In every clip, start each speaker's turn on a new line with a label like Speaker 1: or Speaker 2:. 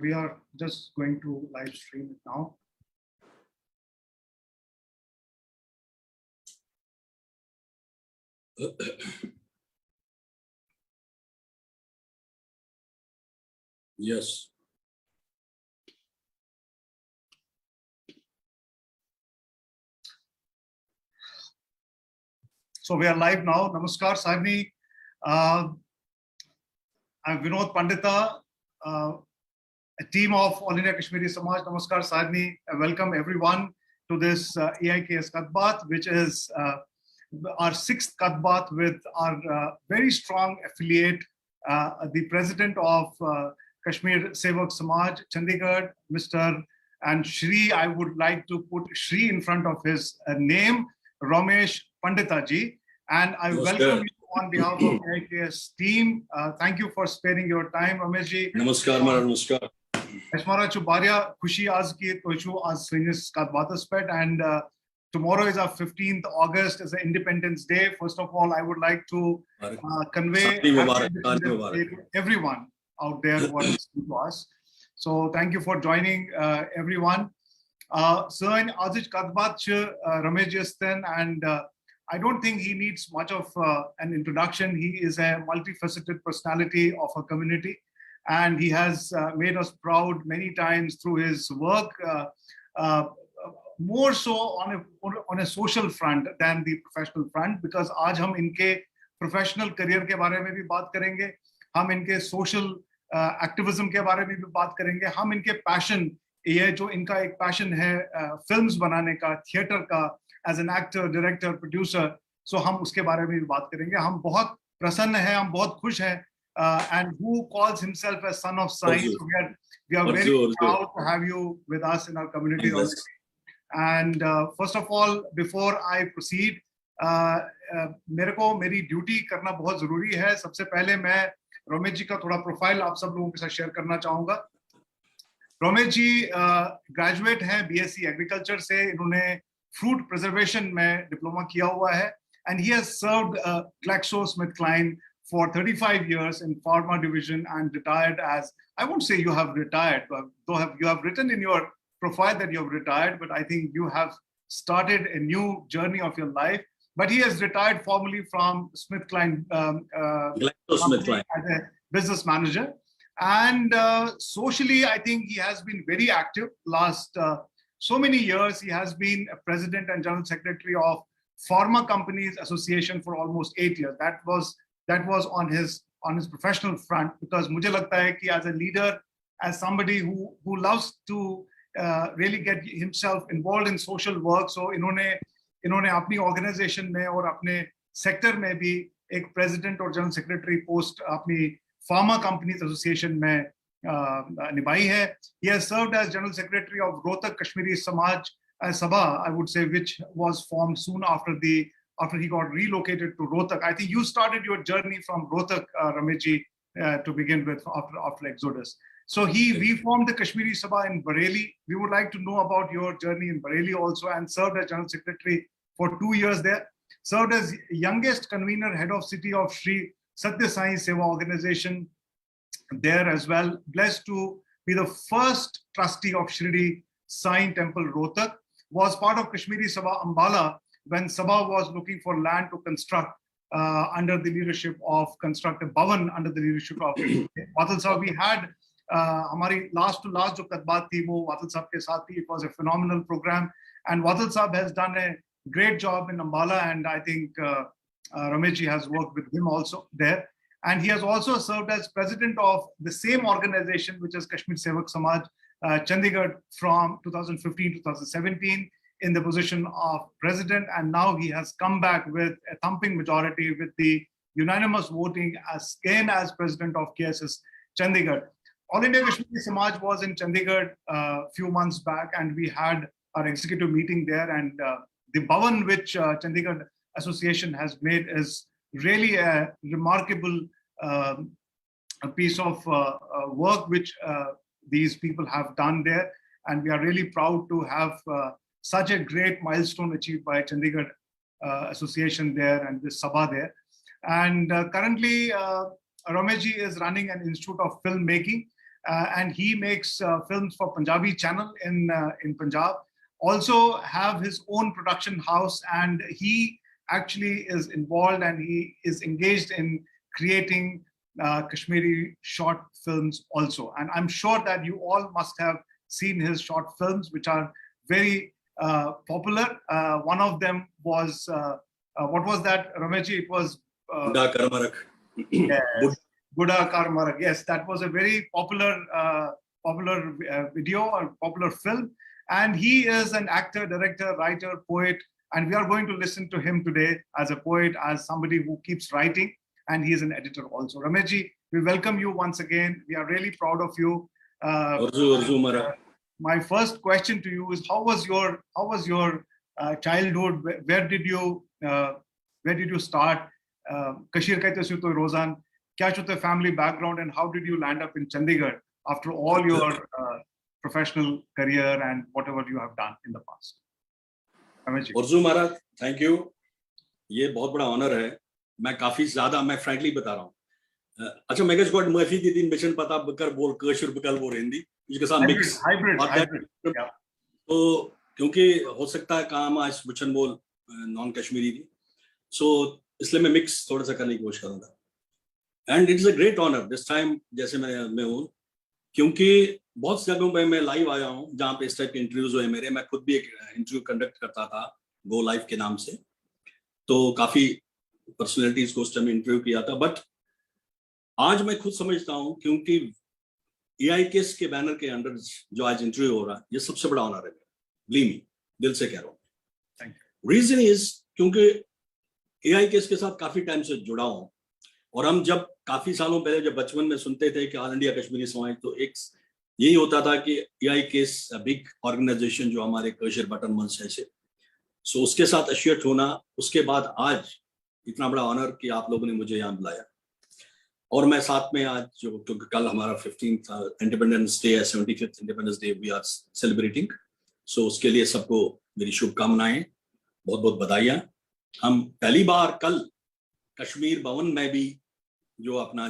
Speaker 1: We are just going to live stream it now.
Speaker 2: Yes.
Speaker 1: So we are live now. Namaskar, Sagni. I'm Vinod Pandita, a team of All India Kashmiri Samaj. Namaskar, Sagni. Welcome everyone to this AIKS Kadbaat, which is our sixth Kadbaat with our very strong affiliate, the president of Kashmir Sevak Samaj, Chandigarh, Mr. and Shri. I would like to put Shri in front of his name, Ramesh Pandita ji. And I welcome you on behalf of the AIKS team. Thank you for sparing your time, Ramesh ji.
Speaker 2: Namaskar, namaskar.
Speaker 1: Ashmara Chubaria, Khushi Azki, Tochu Az Srinus Kadbataspet, and tomorrow is our 15th August, as an Independence Day. First of all, I would like to convey to everyone out there who are listening to us. So thank you for joining, everyone. So in Aziz Kadbat Ramejisten, and I don't think he needs much of an introduction. He is a multifaceted personality of a community, and he has made us proud many times through his work, more so on a social front than the professional front, because आज हम इनके professional career के बारे में भी बात करेंगे, हम इनके social activism के बारे में भी बात करेंगे, हम इनके passion, ये जो इनका एक passion है films बनाने का, theater का, as an actor, director, producer, so हम उसके बारे में भी बात करेंगे. हम बहुत प्रसन्न हैं, हम बहुत खुश हैं, and who calls himself a son of science. So we are very proud to have you with us in our community. And first of all, before I proceed, मेरे को मेरी ड्यूटी करना बहुत जरूरी है. सबसे पहले मैं रमेश जी का थोड़ा प्रोफाइल आप सब लोगों के साथ शेयर करना चाहूंगा. रमेश जी ग्रेजुएट हैं बीएससी एग्रीकल्चर से. इन्होंने फ्रूट प्रिजर्वेशन में डिप्लोमा किया हुआ है, and he has served GlaxoSmithKline for 35 years in pharma division and retired as, I won't say you have retired, but though you have written in your profile that you have retired, but I think you have started a new journey of your life. But he has retired formally from SmithKline
Speaker 2: GlaxoSmithKline
Speaker 1: as a business manager. And socially, I think he has been very active. Last so many years, he has been a president and general secretary of Pharma Companies Association for almost 8 years. That was on his professional front, because मुझे लगता है कि as a leader, as somebody who loves to really get himself involved in social work, so इन्होंने अपनी organization में और अपने sector में भी एक president और general secretary post अपनी Pharma Companies Association में निभाई है. He has served as general secretary of Rohtak Kashmiri Samaj Sabha, I would say, which was formed soon after he got relocated to Rohtak. I think you started your journey from Rohtak, Rameshji, to begin with after Exodus. So he reformed the Kashmiri Sabha in Bareilly. We would like to know about your journey in Bareilly also, and served as general secretary for 2 years there. Served as youngest convener, head of city of Sri Satya Sai Seva organization there as well. Blessed to be the first trustee of Shirdi Sai Temple Rohtak. Was part of Kashmiri Sabha Ambala when Sabha was looking for land to construct under the leadership of construct a Bhavan under the leadership of Watal Sahab. We had हमारी last to last जो कदबात थी वो वातल साहब के साथ थी. It was a phenomenal program, and Watal Sahab has done a great job in Ambala, and I think Ramesh ji has worked with him also there. And he has also served as president of the same organization, which is Kashmir Sevak Samaj Chandigarh, from 2015 to 2017 in the position of president, and now he has come back with a thumping majority with the unanimous voting as president of KSS Chandigarh. All India Kashmiri Samaj was in Chandigarh a few months back, and we had our executive meeting there, and the Bhavan which Chandigarh Association has made is really a remarkable piece of work which these people have done there, and we are really proud to have such a great milestone achieved by Chandigarh Association there and this Sabha there. And currently Rameshji is running an Institute of Filmmaking, and he makes films for Punjabi channel in Punjab. Also have his own production house, and he actually is involved and he is engaged in creating Kashmiri short films also. And I'm sure that you all must have seen his short films, which are very popular. One of them was what was that, Rameshji? It was
Speaker 2: Buddha Karmarak.
Speaker 1: yes, Buddha Karmarak. Yes, that was a very popular video or popular film. And he is an actor, director, writer, poet, and we are going to listen to him today as a poet, as somebody who keeps writing, and he is an editor also. Rameshji, we welcome you once again. We are really proud of you.
Speaker 2: Orzu Mara.
Speaker 1: My first question to you is, how was your childhood? Where did you start? Kashir kaite su to Rozan. Kya chute family background, and how did you land up in Chandigarh after all your professional career and whatever you have done in the past?
Speaker 2: Orzu Mara, thank you. ये बहुत बड़ा honour है. मैं काफी ज्यादा, मैं frankly बता रहा हूँ. अच्छा, मैं गॉट मर्फी के दिन मिशन पता बकर बोल कशर बकल बोल हिंदी इसके साथ मिक्स
Speaker 1: हाइब्रिड.
Speaker 2: तो क्योंकि हो सकता है काम आज बुचन बोल नॉन कश्मीरी थी, सो इसलिए मैं मिक्स थोड़ा सा करने की कोशिश करूंगा. And it is a great honour this time, जैसे मैं हूँ, क्योंकि बहुत जगहों पे मैं लाइव आया हूँ जहाँ पे इस टाइप के इंटरव्यूज हुए मेरे. मैं खुद भी एक इंटरव्यू कंडक्ट करता था गो लाइव के नाम से, तो काफी पर्सनैलिटीज को उस टाइम इंटरव्यू किया था. बट आज मैं खुद समझता हूँ, क्योंकि एआई केस के बैनर के अंडर जो आज इंटरव्यू हो रहा है, ये सबसे बड़ा ऑनर है. बिलीव मी, दिल से कह रहा हूँ. रीजन इज क्योंकि एआई केस के साथ काफी टाइम से जुड़ा हूँ, और हम जब काफी सालों पहले जब बचपन में सुनते थे कि ऑल इंडिया कश्मीरी समाज, तो एक यही होता था कि एआई केस बिग ऑर्गेनाइजेशन जो हमारे कशर बटन मंच है से, सो उसके साथ एसोसिएट होना, उसके बाद आज इतना बड़ा ऑनर कि आप लोगों ने मुझे यहाँ बुलाया. और मैं साथ में आज जो, क्योंकि कल हमारा 15th इंडिपेंडेंस डे है, 75th independence day we are celebrating, so उसके लिए सबको मेरी शुभकामनाएं, बहुत बहुत बधाइयाँ. हम पहली बार कल कश्मीर भवन में भी जो अपना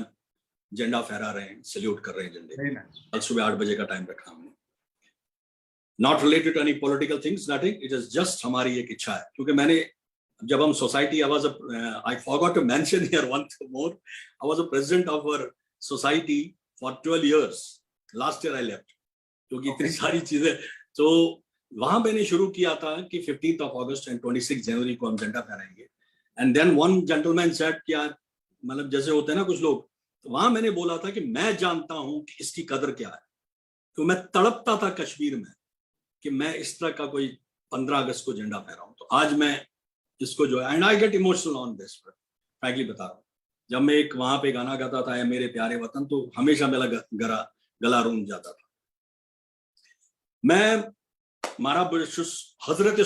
Speaker 2: झंडा फहरा रहे हैं, सल्यूट कर रहे हैं झंडे. कल सुबह 8 बजे का टाइम रखा हमने. Not related to any political things, nothing, it is just हमारी एक इच्छा है. क्योंकि मैंने जब हम society, I forgot to mention here one more, I was a president of our society for 12 years. Last year I left, क्योंकि इतनी सारी चीजें. तो वहां मैंने शुरू किया था कि 15th of August and 26 जनवरी को हम झंडा फहराएंगे. And then one gentleman said, क्या मतलब जैसे होते हैं ना कुछ लोग, तो वहां मैंने बोला था कि मैं जानता हूं कि इसकी कदर क्या है. तो मैं तड़पता था कश्मीर में कि मैं इस तरह का कोई 15 अगस्त को झंडा फहराऊं. तो आज मैं इसको जो है, and I get emotional on this, frankly बता रहा हूँ. जब मैं एक वहां पे गाना गाता था, या मेरे प्यारे वतन, तो हमेशा मेरा गला रूंझ जाता था. मैं मारा हजरत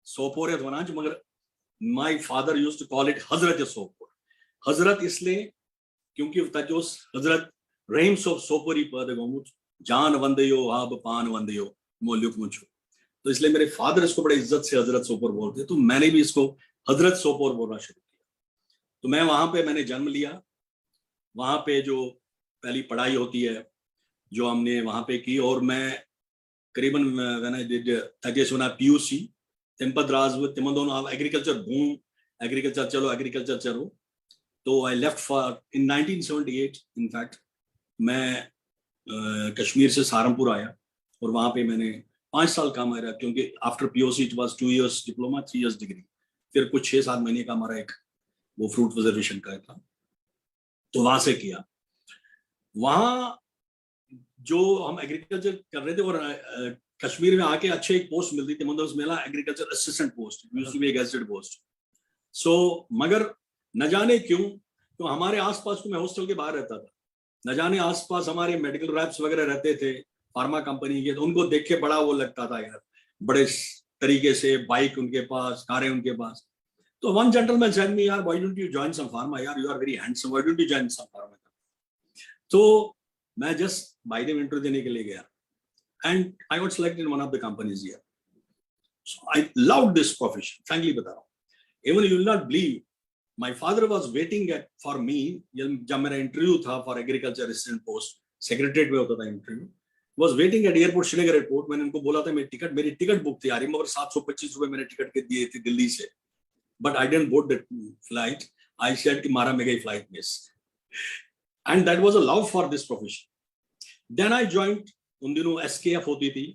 Speaker 2: सोपोर है वनाज, मगर my father used to call it हजरत सोपोर. हजरत इसलिए क्योंकि तजोस हजरत रहीम सोपोरी पद गोमुच जान वंदयो आब पान वंदयो मोल्युक मुझो. तो इसलिए मेरे फादर इसको बड़े इज्जत से हजरत सोपोर बोलते, तो मैंने भी इसको हजरत सोपोर बोलना शुरू किया. तो मैं वहां पे मैंने जन्म लिया. वहां पे जो पहली पढ़ाई होती है जो हमने वहां पे की, और मैं करीबन व्हेन आई डिड तजेसुना पीयूसी तेंपदराज विद तिमंदोन एग्रीकल्चर बूम, एग्रीकल्चर चलो एग्रीकल्चर चलो. तो I left for in 1978. In fact मैं कश्मीर से सहारनपुर आया, और वहां पे मैंने 5 साल काम आया, क्योंकि after POC it was 2 years diploma, 3 years degree. फिर कुछ 6-7 महीने का हमारा एक वो फ्रूट प्रिजर्वेशन का था, तो वहां से किया. वहां जो हम एग्रीकल्चर कर रहे थे, और कश्मीर में आके अच्छे एक पोस्ट मिलती थी, मतलब मिला agriculture assistant post, used to be gazetted post. So मगर न जाने क्यों, तो हमारे आसपास, को मैं हॉस्टल के बाहर रहता था, न जाने आसपास हमारे मेडिकल रैप्स वगैरह रहते थे फार्मा कंपनी के, तो उनको देख के बड़ा वो लगता था यार, बड़े तरीके से बाइक उनके पास, कारें उनके पास. तो वन जेंटलमैन सेड मी, यार why don't you join some pharma, यार you are very handsome, why don't you join some pharma. तो मैं जस्ट बाय द इंटरव्यू देने के लिए गया, and I got selected in one of the companies here. So I loved this profession, frankly बता रहा हूँ. Even you will not believe, my father was waiting for me. जब मेरा interview था for agriculture assistant post, secretariat में होता था interview, was waiting at airport Srinagar airport. मैंने उनको बोला था मेरी टिकट बुक थी, आई रिमेंबर 725 रुपए मैंने टिकट के दिए थे दिल्ली से, but I didn't board that flight. I said कि मारा में गई flight miss. And that was a love for this profession. Then I joined, उन दिनों एसकेएफ होती थी,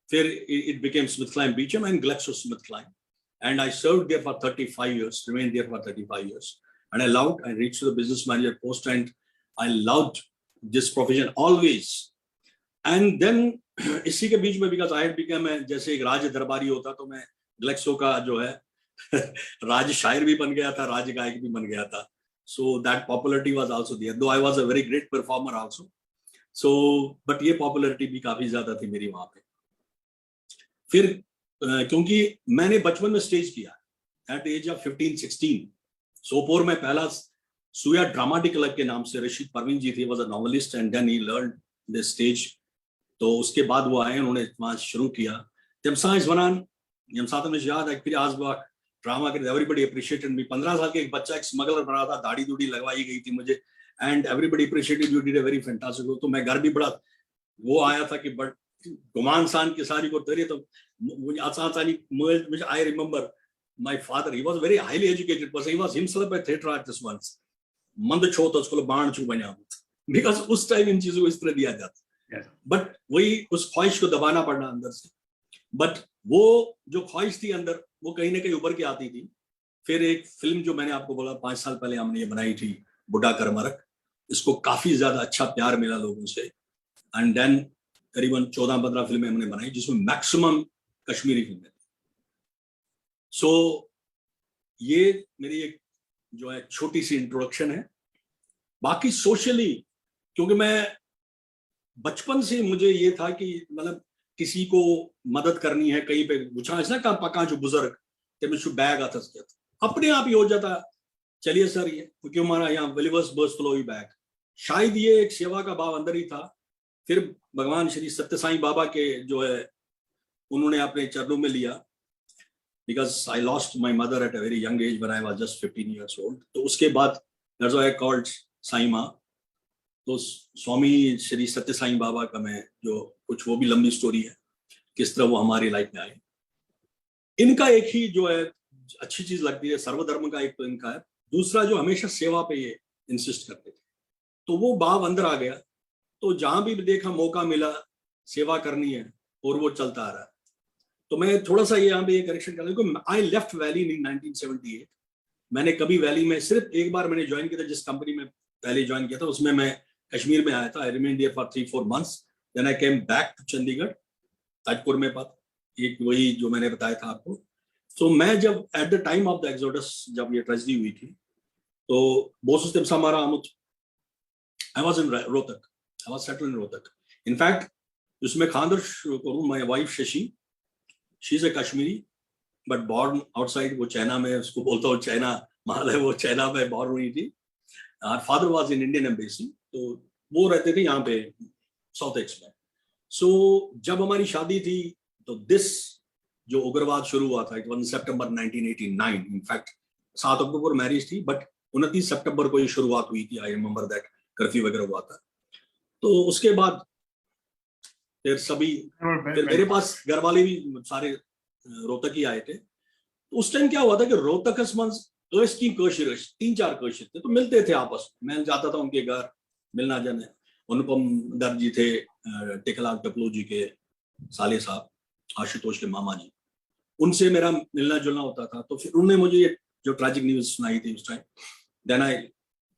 Speaker 2: फिर it became SmithKline Beecham and GlaxoSmithKline, and I served there for 35 years, remained there for 35 years, and I loved. I reached to the business manager post, and I loved this profession always. And then इसी के बीच में, because I had become जैसे एक राज दरबारी होता, तो मैं Glaxo का जो है राज शायर भी बन गया था, राज गायक भी बन गया था. So that popularity was also there, though I was a very great performer also. So but ये popularity भी काफी ज्यादा थी मेरी वहां पे. फिर क्योंकि मैंने बचपन में स्टेज किया एट एज ऑफ 15-16. सोपोर में पहला सूया ड्रामाटिक क्लब के नाम से रशीद परवीन जी थे, was a novelist, and then he learn the stage. तो उसके बाद वो आए, उन्होंने वहां शुरू किया. तमसाइज वनान यमसात में याद है फिर आज बात ड्रामा के एवरीबडी अप्रिशिएटेड मी. 15 साल के एक बच्चा एक स्मगलर बना था, दाढ़ी दूढ़ी लगवाई गई थी मुझे, and everybody appreciated you did a very fantastic. तो मैं घर भी बड़ा वो आया था कि बट गुमान सान की सारी को तरी. तो मुझे I remember my father, he was very highly educated person, he was himself a theater artist once. मंद छो तो उसको बाण छू बना, बिकॉज उस टाइम इन चीजों को इस तरह दिया जाता. बट वही उस ख्वाहिश को दबाना पड़ना अंदर से. बट वो जो ख्वाहिश थी अंदर, वो कहीं ना कहीं उभर के आती थी. फिर एक फिल्म जो मैंने आपको बोला 5 साल पहले हमने ये बनाई थी, बुढ़ा कर मरक, इसको काफी ज्यादा अच्छा प्यार मिला लोगों से. एंड देन करीबन 14-15 फिल्में हमने बनाई, जिसमें मैक्सिमम कश्मीरी फिल्में. सो ये मेरी एक जो है छोटी सी इंट्रोडक्शन है. बाकी सोशली, क्योंकि मैं बचपन से मुझे ये था कि मतलब किसी को मदद करनी है, कहीं पे गुछा ऐसा का पका जो बुजुर्ग ते मैं बैग आता अपने आप ही हो जाता, चलिए सर ये क्योंकि हमारा यहाँ विलिवर्स बर्स फ्लो ही बैग. शायद ये एक सेवा का भाव अंदर ही था. फिर भगवान श्री सत्य साईं बाबा के जो है उन्होंने अपने चरणों में लिया, because I lost my mother at a very young age when I was just 15 years old. तो उसके बाद that's why I called Sai Maa. तो स्वामी श्री सत्य साईं बाबा का मैं जो कुछ, वो भी लंबी स्टोरी है किस तरह वो हमारी लाइफ में आए. इनका एक ही जो है अच्छी चीज लगती है, सर्वधर्म का एक तो इनका है, दूसरा जो हमेशा सेवा पे ये इंसिस्ट करते थे, तो वो भाव अंदर आ गया. तो जहां भी देखा मौका मिला सेवा करनी है, और वो चलता आ रहा है. तो मैं थोड़ा सा यहाँ पे ये करेक्शन कर दूं, आई लेफ्ट वैली इन 1978. मैंने कभी वैली में सिर्फ एक बार मैंने ज्वाइन किया था, जिस कंपनी में पहले ज्वाइन किया था उसमें मैं कश्मीर में आया था. I remain there for 3-4 months. Then I came back to Chandigarh, Tajpur में पास, एक वही जो मैंने बताया था आपको. तो मैं जब at the time of the exodus, जब ये ट्रेजेडी हुई थी, तो बोस हमारा I was in Rohtak, I was settled in Rohtak. In fact उसमें खानदर करूं, my wife Shashi, she is a Kashmiri but born outside, वो चाइना में, उसको बोलता हूँ चाइना माल है, वो चाइना में बॉर्न हुई थी. Father was in Indian embassy, तो वो रहते थे यहाँ पे साउथ एक्स में. सो जब हमारी शादी थी, तो दिस जो उग्रवाद शुरू हुआ था, it was September 1989. In fact 7 October marriage थी, बट 29 सितंबर को ये शुरुआत हुई थी. आई रिमेंबर दैट, कर्फ्यू वगैरह हुआ था. तो उसके बाद फिर सभी, फिर मेरे पास घर वाले भी सारे रोहतक ही आए थे. तो उस टाइम क्या हुआ था कि रोहतक की कशिर 3-4 कशिर थे, तो मिलते थे आपस में. मैं जाता था उनके घर मिलना जाने. अनुपम दर जी थे, टेकलाल टपलू जी के साले साहब, आशुतोष के मामा जी, उनसे मेरा मिलना जुलना होता था. तो फिर उन्होंने मुझे ये जो ट्रैजिक न्यूज सुनाई थी उस टाइम, देन आई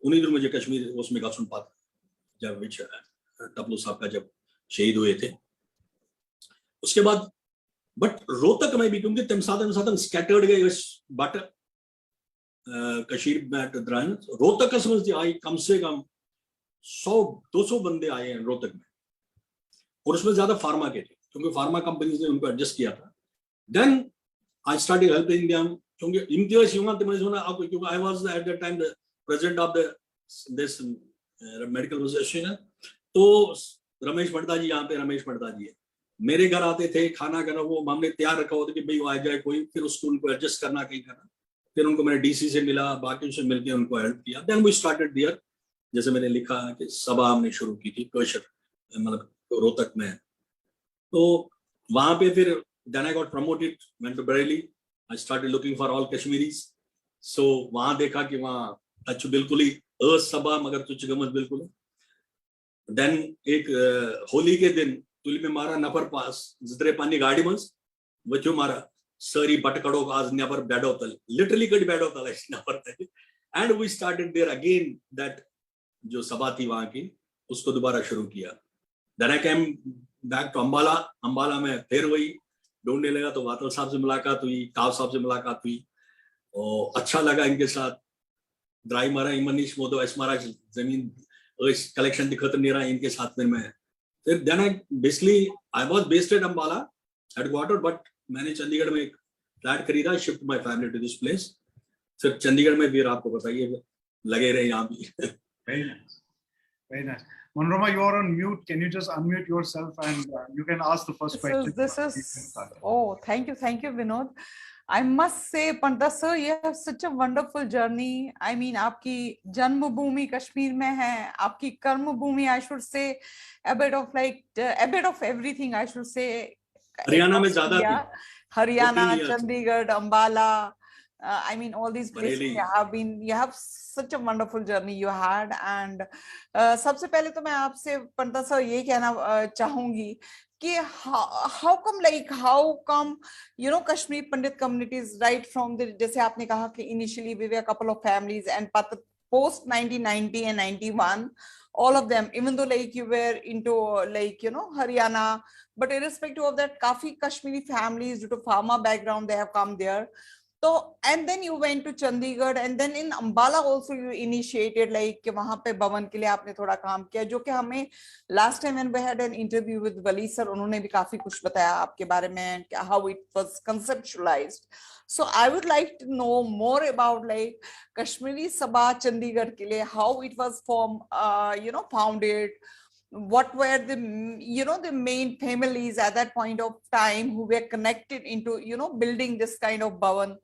Speaker 2: उन्हीं दिन मुझे कश्मीर उसमें का सुन पाता, जब विच टपलू साहब का जब शहीद हुए थे. उसके बाद बट रोहतक में भी, क्योंकि तमसादन स्कैटर्ड गए, बट कशीर में दौरान रोहतक का समझ आई कम से कम 100-200 बंदे आए हैं रोहतक में, और उसमें ज्यादा फार्मा के थे, क्योंकि फार्मा कंपनीज ने उनको एडजस्ट किया था. Then I started helping them, क्योंकि इम्तियाज हुआ क्योंकि I was at that time the president of this medical association. तो रमेश पड़ता जी, यहाँ पे रमेश पड़ता जी है, मेरे घर आते थे खाना करना, वो हमने तैयार रखा होता कि भाई वो आ जाए कोई, फिर उसको उनको एडजस्ट करना कहीं करना. फिर उनको मैंने डीसी से मिला, बाकी से मिलकर उनको हेल्प किया. देन वी स्टार्टेड देयर जैसे मैंने लिखा कि सभा हमने शुरू की थी कोशर, मतलब रोहतक में। तो वहां पे फिर then I got promoted, went to Bareilly, I started looking for all Kashmiris. So वहां देखा कि वहां टच बिल्कुल ही सभा मगर तुझ गमत बिल्कुल। देन एक होली के दिन तुली में मारा नफर पास जितरे पानी गाड़ी मस वचो मारा सरी बटकड़ो आज नेवर बैडोतल, लिटरली कट बैडोतल नफर थे। And we started there again, that जो सभा थी वहां की उसको दोबारा शुरू किया। Then I came back to Ambala. Ambala में फिर वही ढूंढने लगा, तो वातल साहब से मुलाकात हुई, काव साहब से मुलाकात हुई और अच्छा लगा इनके साथ। ड्राई मारा इमनीश मोदो एसमारा जमीन कलेक्शन दिखत नहीं रहा इनके साथ में मैं। फिर then I basically I was based at Ambala headquarter, but मैंने चंडीगढ़ में एक फ्लैट खरीदा, shift my family to this place. फिर चंडीगढ़ में फिर आपको बताइए लगे रहे यहाँ भी।
Speaker 1: Very nice. Very nice. Manroma, you are on mute. Can you just unmute yourself and you can ask the first question?
Speaker 3: Oh, thank you, Vinod. I must say, Pandit sir, you have such a wonderful journey. I mean, आपकी जन्म भूमि कश्मीर में है, आपकी कर्म भूमि, I should say, a bit of everything, I should say.
Speaker 2: Haryana में ज्यादा थी,
Speaker 3: Haryana, Chandigarh, Ambala. I mean, all these places you have such a wonderful journey you had. And सबसे पहले तो मैं आपसे पंडित सर ये कहना चाहूंगी कि how come you know Kashmir Pandit communities right from the, जैसे आपने कहा कि initially we were a couple of families and post 1990 and 91 all of them, even though like you were into like you know Haryana, but irrespective of that काफी Kashmiri families due to farmer background they have come there. So and then you went to Chandigarh and then in Ambala also you initiated like कि वहाँ पे भवन के लिए आपने थोड़ा काम किया, जो कि हमें last time when we had an interview with Wali sir उन्होंने भी काफी कुछ बताया आपके बारे में, how it was conceptualized. So I would like to know more about like Kashmiri Sabha Chandigarh के लिए, how it was formed, you know, founded. What were the you know the main families at that point of time who were connected into you know building this kind of bhavan,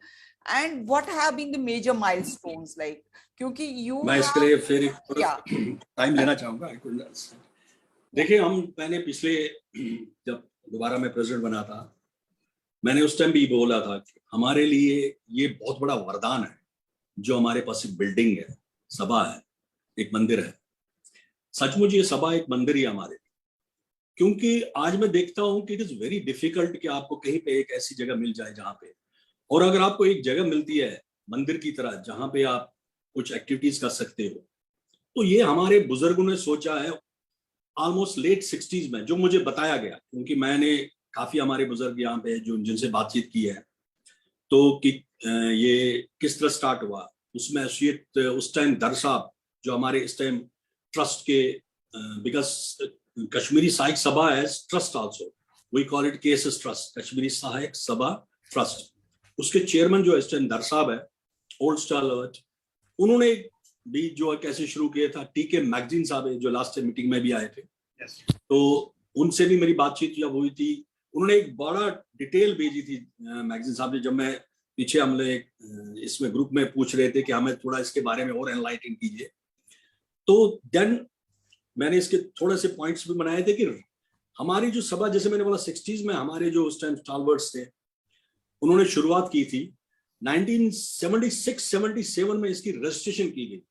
Speaker 3: and what have been the major milestones like, क्योंकि you
Speaker 2: मैं इसके लिए फिर time लेना चाहूंगा। देखिए मैंने पिछले जब दोबारा मैं प्रेसिडेंट बना था, मैंने उस टाइम भी बोला था कि हमारे लिए ये बहुत बड़ा वरदान है जो हमारे पास एक बिल्डिंग है, सभा है, एक मंदिर है। सचमुच ये सभा एक मंदिर ही हमारे, क्योंकि आज मैं देखता हूं कि इट इज वेरी डिफिकल्ट कि आपको कहीं पे एक ऐसी जगह मिल जाए जहां पे, और अगर आपको एक जगह मिलती है मंदिर की तरह जहां पे आप कुछ एक्टिविटीज कर सकते हो, तो ये हमारे बुजुर्गों ने सोचा है ऑलमोस्ट लेट 60s में, जो मुझे बताया गया, क्योंकि मैंने काफी हमारे बुजुर्ग यहाँ पे जो जिनसे बातचीत की है, तो कि ये किस तरह स्टार्ट हुआ। उसमें उस टाइम दर साहब जो हमारे इस टाइम ट्रस्ट के, because Kashmiri Sahayak Sabha as trust also, we call it KSS trust, Kashmiri Sahayak Sabha trust, उसके चेयरमैन जो इस टाइम दर साहब है, ओल्ड स्टार, उन्होंने भी जो कैसे शुरू किया था। टीके मैगजीन साहब है जो लास्ट टाइम मीटिंग में भी आए थे, तो उनसे भी मेरी बातचीत जब हुई थी, उन्होंने एक बड़ा डिटेल भेजी थी मैगजीन साहब ने। जब मैं पीछे हम लोग इसमें ग्रुप में पूछ रहे थे कि हमें थोड़ा इसके बारे में और एनलाइटन कीजिए, तो देन मैंने इसके थोड़े से पॉइंट्स भी बनाए थे कि हमारी जो सभा, जैसे मैंने बोला 60s में हमारे जो उस टाइम स्टालवर्ड्स थे, उन्होंने शुरुआत की थी। 1976-77 में इसकी रजिस्ट्रेशन की गई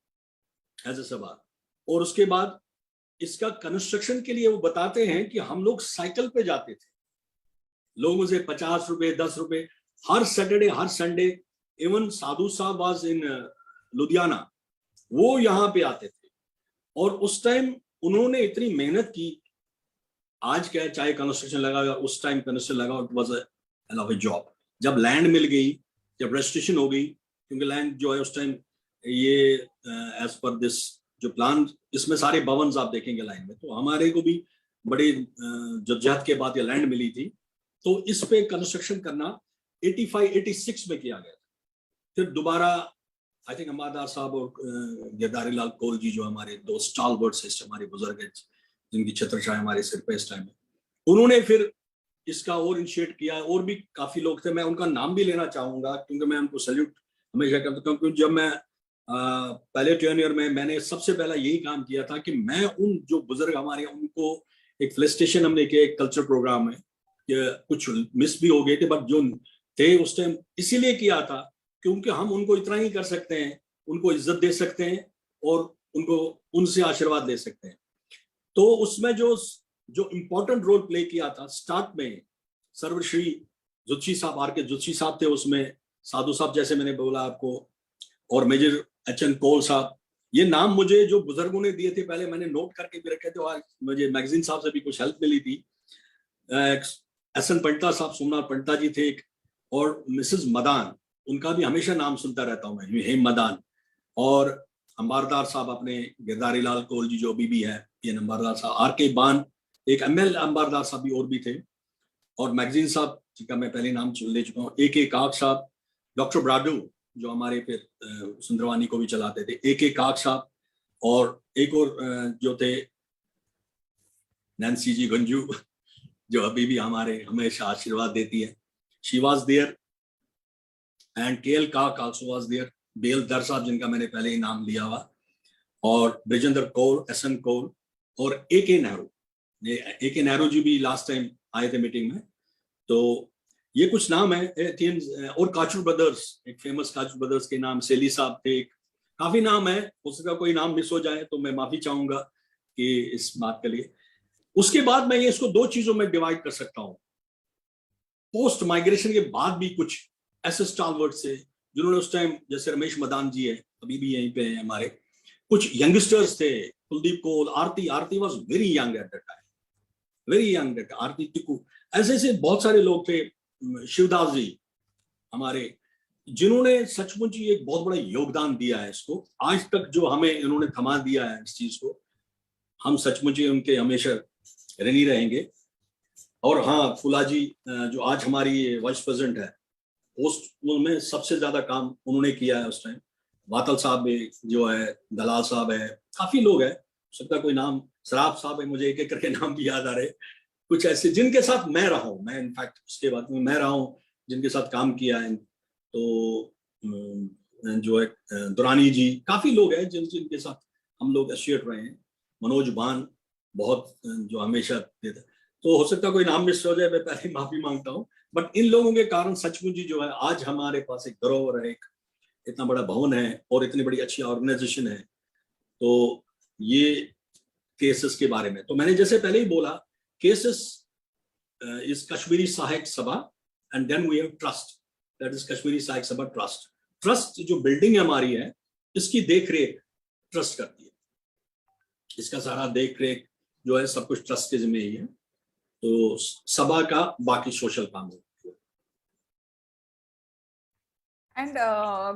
Speaker 2: एज ए सभा, और उसके बाद इसका कंस्ट्रक्शन के लिए वो बताते हैं कि हम लोग साइकिल पे जाते थे, लोगों से 50 रुपए 10 रुपए हर सैटरडे हर संडे। इवन साधु साहब वाज इन लुधियाना, वो यहाँ पे आते थे, और उस टाइम उन्होंने इतनी मेहनत की। आज क्या चाहे कंस्ट्रक्शन लगा, उस टाइम कंस्ट्रक्शन लगा, इट वाज अ जॉब। जब लैंड मिल गई, जब रजिस्ट्रेशन हो गई, क्योंकि लैंड जो है उस टाइम ये एज पर दिस जो प्लान, इसमें सारे भवन आप देखेंगे लाइन में, तो हमारे को भी बड़ी जद्दोजहद के बाद ये लैंड मिली थी। तो इस पे कंस्ट्रक्शन करना 85-86 में किया गया था। फिर दोबारा आई थिंक अम्बादार साहब और गिरधारी लाल कौल जी जो हमारे दो स्टालवर्ड्स हैं, हमारे बुजुर्ग हैं जिनकी छत्रछाया हमारे सिर पे इस टाइम में, उन्होंने फिर इसका और इनिशिएट किया। और भी काफी लोग थे, मैं उनका नाम भी लेना चाहूंगा क्योंकि मैं उनको सैल्यूट हमेशा करता हूँ। क्योंकि जब मैं पहले टेन्योर में मैंने सबसे पहला यही काम किया था कि मैं उन जो बुजुर्ग हमारे उनको एक फेलिसिटेशन हमने किया, एक कल्चर प्रोग्राम में, कुछ मिस भी हो गए थे बट जो थे उस टाइम इसीलिए किया था क्योंकि हम उनको इतना ही कर सकते हैं, उनको इज्जत दे सकते हैं और उनको उनसे आशीर्वाद ले सकते हैं। तो उसमें जो इम्पोर्टेंट रोल प्ले किया था स्टार्ट में, सर्वश्री जुत्सी साहब, आर के जुत्सी साहब थे उसमें, साधु साहब जैसे मैंने बोला आपको, और मेजर एच.एन. कौल साहब। ये नाम मुझे जो बुजुर्गों ने दिए थे पहले मैंने नोट करके भी रखे थे, और मुझे मैगजीन साहब से भी कुछ हेल्प मिली थी। एस.एन. पंडिता साहब, सोमनाथ पंडिता जी थे एक, और मिसेस मदान, उनका भी हमेशा नाम सुनता रहता हूँ मैं, हेम मदान। और अंबारदार साहब अपने गिरधारी लाल कौल जी जो अभी भी है, ये अंबारदार साहब, आर के बान, एक एम.एल. अंबारदार साहब भी और भी थे, और मैगजीन साहब जिनका मैं पहले नाम ले चुका हूँ, ए.के. काक साहब, डॉक्टर ब्राडू जो हमारे फिर सुंदरवानी को भी चलाते थे, ए.के. काक साहब, और एक और जो थे नैन्सी जी गंजू जो अभी भी हमारे हमेशा आशीर्वाद देती है, she was there, and K L. Kak also was there, बेल दर साहब जिनका मैंने पहले ही नाम लिया हुआ, और ब्रिजेंद्र कौर, एस.एन. कौर, और ए.के. नेहरू। ए.के. नेहरू जी भी लास्ट टाइम आए थे मीटिंग में। तो ये कुछ नाम है, और काचू ब्रदर्स, एक फेमस काचू ब्रदर्स के नाम, सेली साहब थे, काफी नाम है, हो सकता कोई नाम मिस हो जाए तो मैं माफी चाहूंगा कि इस बात के लिए। उसके बाद मैं ये इसको दो चीजों में डिवाइड कर सकता हूँ। पोस्ट माइग्रेशन के बाद भी कुछ ऐसे स्टालवर्ड से जिन्होंने उस टाइम, जैसे रमेश मदान जी है, अभी भी यहीं पे हैं हमारे, कुछ यंगस्टर्स थे, Kuldeep Kaul, Aarti was very young at that time, very young at, Aarti Tikoo, ऐसे ऐसे बहुत सारे लोग थे, शिवदास जी हमारे, जिन्होंने सचमुच ही एक बहुत बड़ा योगदान दिया है इसको आज तक, जो हमें इन्होंने थमा दिया है इस चीज को, हम सचमुच ही उनके हमेशा ऋणी रहेंगे। और हाँ, फुला जी जो आज हमारी वाइस प्रेसिडेंट है, पोस्ट में सबसे ज्यादा काम उन्होंने किया है उस टाइम। वातल साहब भी जो है, दलाल साहब है, काफी लोग हैं, सबका कोई नाम, सराब साहब है, मुझे एक एक करके नाम भी याद आ रहे, कुछ ऐसे जिनके साथ मैं रहा हूँ, मैं इनफैक्ट उसके बाद में मैं रहा हूँ जिनके साथ काम किया है। तो जो है दुरानी जी, काफी लोग हैं जिनके साथ हम लोग एसोसिएट रहे हैं, मनोज बान बहुत जो हमेशा देते, तो हो सकता है कोई नाम मिस हो जाए, मैं पहले माफी मांगता हूँ, बट इन लोगों के कारण सचमुच ही जो है आज हमारे पास एक धरोहर है, एक इतना बड़ा भवन है और इतनी बड़ी अच्छी ऑर्गेनाइजेशन है। तो ये केसेस के बारे में, तो मैंने जैसे पहले ही बोला, cases is Kashmiri Sahayak Sabha, and then we have trust, that is Kashmiri Sahayak Sabha trust. Trust जो बिल्डिंग हमारी है, इसकी देखरेख ट्रस्ट करती है, इसका सारा देखरेख जो है सब कुछ ट्रस्ट के जिम्मे ही है, तो सभा का बाकी सोशल काम है।
Speaker 3: And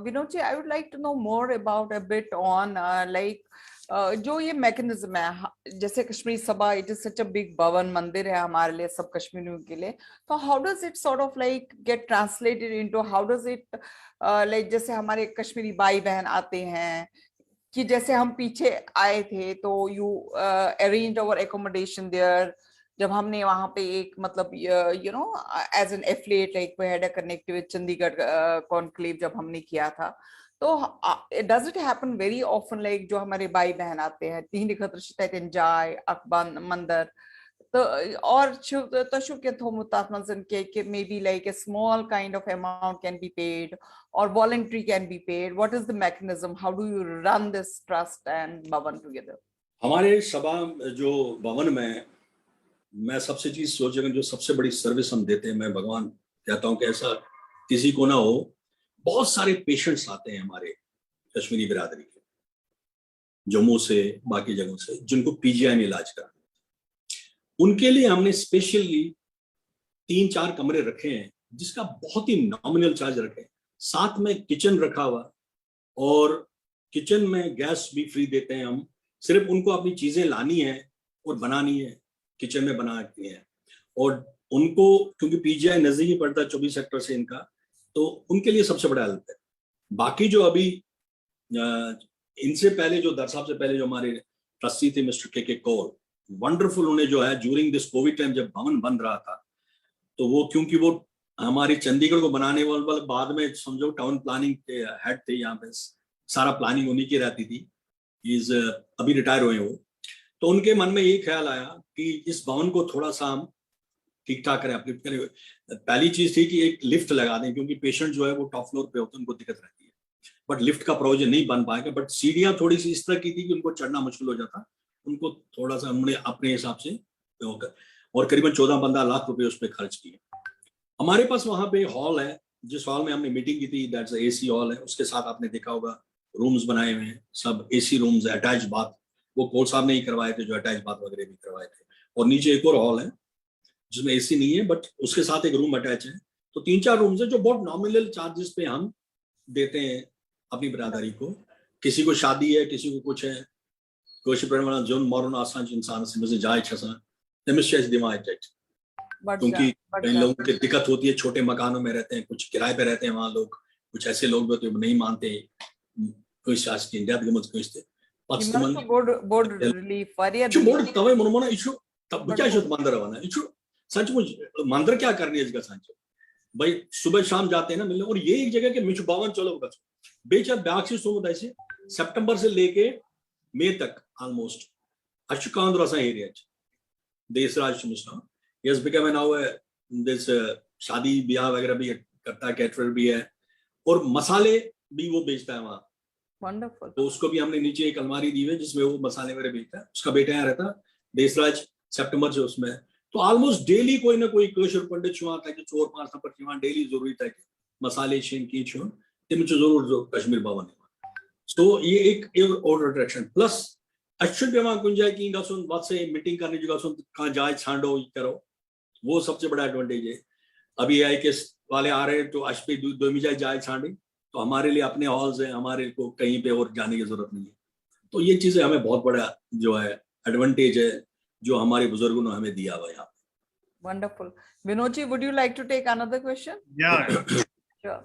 Speaker 3: Vinod ji, I would like to know more about a bit on जो ये मैकेनिज्म है, जैसे कश्मीरी सभा, it is such a big भवन, मंदिर है हमारे लिए, सब कश्मीरियों के लिए, तो how does it sort of like get translated into, how does it like, जैसे हमारे कश्मीरी भाई बहन आते हैं, कि जैसे हम पीछे आए थे तो you arrange our accommodation there, जब हमने वहां पे एक मतलब you know as an affiliate like we had a connect with Chandigarh conclave जब हमने किया था, तो does it happen very often, like जो हमारे भाई बहन आते हैं तीन खतर जाय अकबन मंदर, तो और तशुक के थोमुतात्मजन के may be like a small kind of amount can be paid or voluntary can be paid. What is the mechanism? How do you run this trust and Bhavan together?
Speaker 2: हमारे सभा जो भवन में मैं सबसे चीज सोच, जो सबसे बड़ी सर्विस हम देते हैं, मैं भगवान कहता हूँ कि ऐसा किसी को ना हो, बहुत सारे पेशेंट्स आते हैं हमारे कश्मीरी बिरादरी के, जम्मू से, बाकी जगहों से, जिनको पीजीआई में इलाज करा, उनके लिए हमने स्पेशली 3-4 कमरे रखे हैं, जिसका बहुत ही नॉमिनल चार्ज रखे, साथ में किचन रखा हुआ, और किचन में गैस भी फ्री देते हैं हम, सिर्फ उनको अपनी चीजें लानी है और बनानी है, किचन में बनाती है, और उनको क्योंकि पीजीआई नजदीक ही पड़ता है 24 सेक्टर से इनका, तो उनके लिए सबसे बड़ा हेल्प है। बाकी जो अभी इनसे पहले जो दर साहब से पहले जो हमारे ट्रस्टी थे मिस्टर के कौल, वंडरफुल, उन्हें जो है ड्यूरिंग दिस कोविड टाइम जब भवन बन रहा था, तो वो क्योंकि वो हमारी चंडीगढ़ को बनाने वाले बाद में समझो टाउन प्लानिंग के हेड थे यहाँ पे सारा प्लानिंग उन्हीं की रहती थी, इज अभी रिटायर हुए वो। तो उनके मन में ये ख्याल आया कि इस भवन को थोड़ा सा हम ठीक ठाक करें, अपलिफ्ट करें। पहली चीज थी कि एक लिफ्ट लगा दें, क्योंकि पेशेंट जो है वो टॉप फ्लोर पे होते हैं, उनको दिक्कत रहती है, बट लिफ्ट का प्रोविजन नहीं बन पाएगा। बट सीढ़ियां थोड़ी सी इस तरह की थी कि उनको चढ़ना मुश्किल हो जाता, उनको थोड़ा सा हमने अपने हिसाब से होकर, और करीबन 14-15 लाख रुपए उस पर खर्च किए। हमारे पास वहां पे हॉल है, जिस हॉल में हमने मीटिंग की थी, दैट्स एसी हॉल है। उसके साथ आपने देखा होगा रूम्स बनाए हुए हैं, सब एसी रूम्स, अटैच बाथ, वो कोल साहब ने ही करवाए थे, जो अटैच बाथ वगैरह भी करवाए थे। और नीचे एक और हॉल है जिसमें एसी नहीं है, बट उसके साथ एक रूम अटैच है। तो 3-4 रूम्स है जो बहुत नॉमिनल चार्जेस पे हम देते हैं अपनी बिरादरी को। किसी को शादी है, किसी को कुछ है, जोन मॉर्न आसान इंसान से मुझे जाए क्योंकि कई लोगों की दिक्कत होती है, छोटे मकानों में रहते हैं, कुछ किराए पे रहते हैं वहां लोग, कुछ ऐसे लोग होते हैं नहीं मानते कोई शासकीय इंडिया भी मत कोई
Speaker 3: बोर्ड रिलीफ वारिया
Speaker 2: बोर्ड तवे मनमोना इशू तब क्या इशू मंदिर वाला इशू सचमुच मंदिर क्या करनी है इसका सांच भाई सुबह शाम जाते हैं ना मिलने। और ये एक जगह के मिच बावन चलो बेचा ब्याक्षी सोमत ऐसे सितंबर से लेके मई तक ऑलमोस्ट अशुकांद्र एरिया देशराज यस बिकम नाउ दिस शादी ब्याह वगैरह भी करता है, कैटरर भी है, और मसाले भी वो बेचता है वहाँ।
Speaker 3: वंडरफुल।
Speaker 2: तो उसको भी हमने नीचे एक अलमारी दी है जिसमें वो मसाले वगैरह बेचता है। उसका बेटा यहाँ रहता देशराज सितंबर से उसमें। तो ऑलमोस्ट डेली कोई ना कोई कशर पंडित छुआ था कि 4-5 नंबर छुआ डेली जरूरी था कि मसाले शेन की छुआ ते मुझे जरूर जो कश्मीर भवन है। सो ये एक और अट्रैक्शन प्लस अच्छे बेमा गुंजाई की गसुन बात से मीटिंग करने जो गसुन कहाँ जाए छांडो करो, वो सबसे बड़ा एडवांटेज है। अभी आई के वाले आ रहे हैं तो अशपी दो मिजाई जाए छांडी, तो हमारे लिए अपने हॉल्स हैं, हमारे को कहीं पे और जाने की जरूरत नहीं है। तो ये चीजें हमें बहुत बड़ा जो है एडवांटेज है जो हमारे बुजुर्गों ने हमें दिया हुआ यहाँ।
Speaker 3: Wonderful. Vinodji, would you like to take another question?
Speaker 1: Yeah.
Speaker 3: Sure.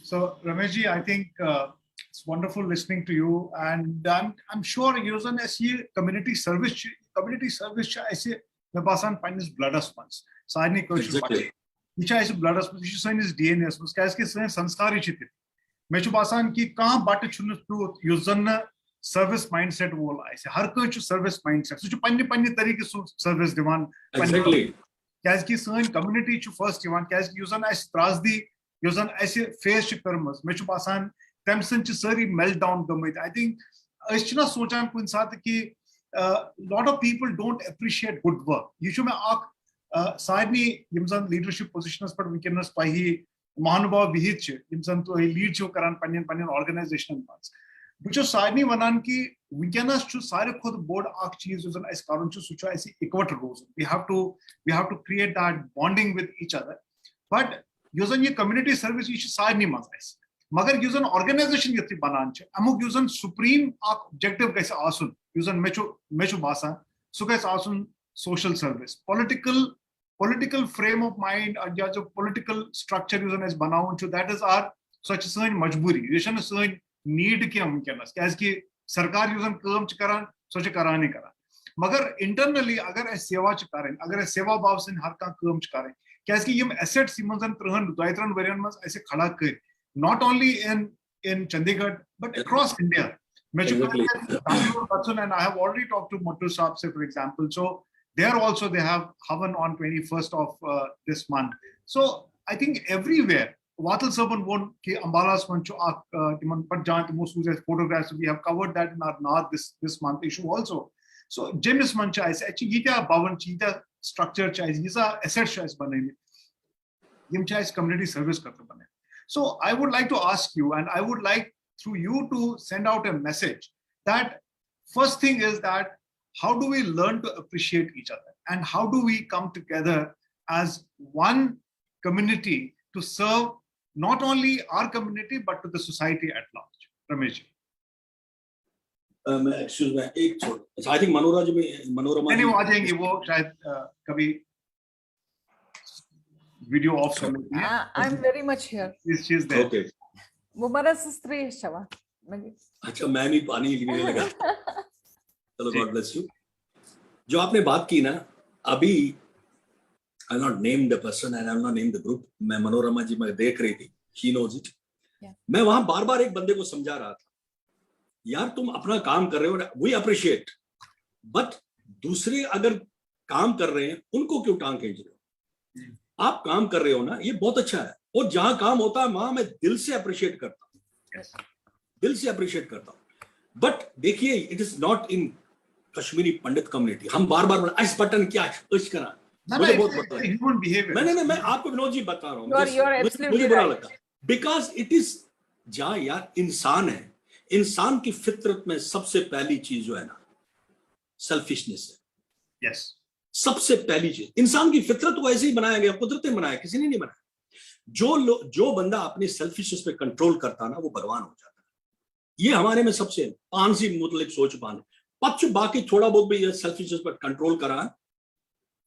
Speaker 1: So Rameshji, I think it's wonderful listening to you, and I'm sure using ऐसी community service ऐसे मैं बासान पाइनिस ब्लडस मंस साइनी कोशिश पाटे ये चाहे ऐसे ब्लडस मंस ये साइनिस DNA मंस क्या इसके साइन संस्कार ही चिते मैं चुप बासान की कहाँ बाटे चुनने तो यूजन सर्विस माइंडसेट वो ला ऐसे हर कोई चु सर्विस माइंडसेट सो चु पन्नी तरीके से सर्विस डिमांड क्या इसकी साइन कम्युनिटी चु फर्स्ट डिमांड क्या इसकी यूजन ऐसे त्रास दी यूजन ऐसे फेस चु कर्मस मैं चुप बासान टेंशन चु सारी मेल्ट डाउन गमित I think ऐसे चुना सोचान कुछ साथ कि lot of people don't appreciate good work. You should make sadly yimsan leadership positions but we can not pahi mahanubhav vihich yimsan to lead cho karan panyan organizational parts. Which is sadly wanan ki we can not to sare khud board ak cheez yimsan as karan chu sucha as equate roles. We have to create that bonding with each other. But yimsan ye community service you should sadly mas मगर यूजन organisation यति बनान छ अमुक यूजन supreme objective कैसे आसुन यूजन मेचो बासा सो कैसे आसुन social service political frame of mind या जो पॉलिटिकल स्ट्रक्चर यूजन एस बनाउन छ दैट इज आर सच सइन मजबूरी ये छन सइन नीड के हमकनस कैसे कि सरकार यूजन काम च करान सोच कराने करा मगर इंटरनली अगर एस सेवा च करें अगर एस सेवा भाव से हर का काम च करें कैसे कि यम एसेट्स यमन 3 वरियन मस ऐसे खड़ा कर not only in Chandigarh but across India.
Speaker 2: Exactly.
Speaker 1: And I have already talked to Mottu Saab, for example. So there also they have Havan on 21st of this month. So I think everywhere, Vatal Saban won ki Ambala's manchu kiman Panjant most photographs. We have covered that in our North this month issue also. So James Mancha is actually yita Bhavan chita structure chais yisa asset chais bane yim chais community service karta bane. So I would like to ask you, and I would like through you to send out a message that first thing is that how do we learn to appreciate each other and how do we come together as one community to serve not only our community but to the society at large. Ramesh ji.
Speaker 2: Excuse me, एक छोड़. I think Manorama जी
Speaker 1: नहीं वो आ जाएंगे वो शायद कभी video of कर लेती है.
Speaker 3: I am very much here.
Speaker 1: She is there.
Speaker 2: Okay.
Speaker 3: वो मेरा सिस्टर है शवा.
Speaker 2: अच्छा मैं भी पानी लिखने लगा. चलो गॉड ब्लेस यू. जो आपने बात की ना अभी I not name the person and I not name the group. मैं मनोरमा जी मैं देख रही थी. She knows it. मैं वहां बार-बार एक बंदे को समझा रहा था यार तुम अपना काम कर रहे हो, वी अप्रिशिएट, बट दूसरे अगर काम कर रहे हैं उनको क्यों टांग खींच रहे हो? आप काम कर रहे हो ना, ये बहुत अच्छा है, और जहां काम होता है वहां मैं दिल से अप्रिशिएट करता हूँ, दिल से अप्रिशिएट करता हूँ। बट देखिए, it is not in Kashmiri Pandit community. हम बार बार इस बटन क्या इश करा, मुझे बहुत पता है। मैं आपको विनोद जी बता रहा हूँ, मुझे बुरा लगता है, बिकॉज इट इज, जहां यार इंसान है, इंसान की फितरत में सबसे पहली चीज जो है ना, सेल्फिशनेस है।
Speaker 1: यस, सबसे
Speaker 2: पहली चीज, इंसान की फितरत को ऐसे ही बनाया गया, कुदरत ने बनाया, किसी ने नहीं बनाया। जो बंदा अपनी सेल्फिशनेस पे कंट्रोल करता ना, वो भगवान हो जाता है। ये हमारे में सबसे पांसी मुतलिक सोच पान पच, बाकी थोड़ा बहुत भी सेल्फिशनेस पर कंट्रोल करा,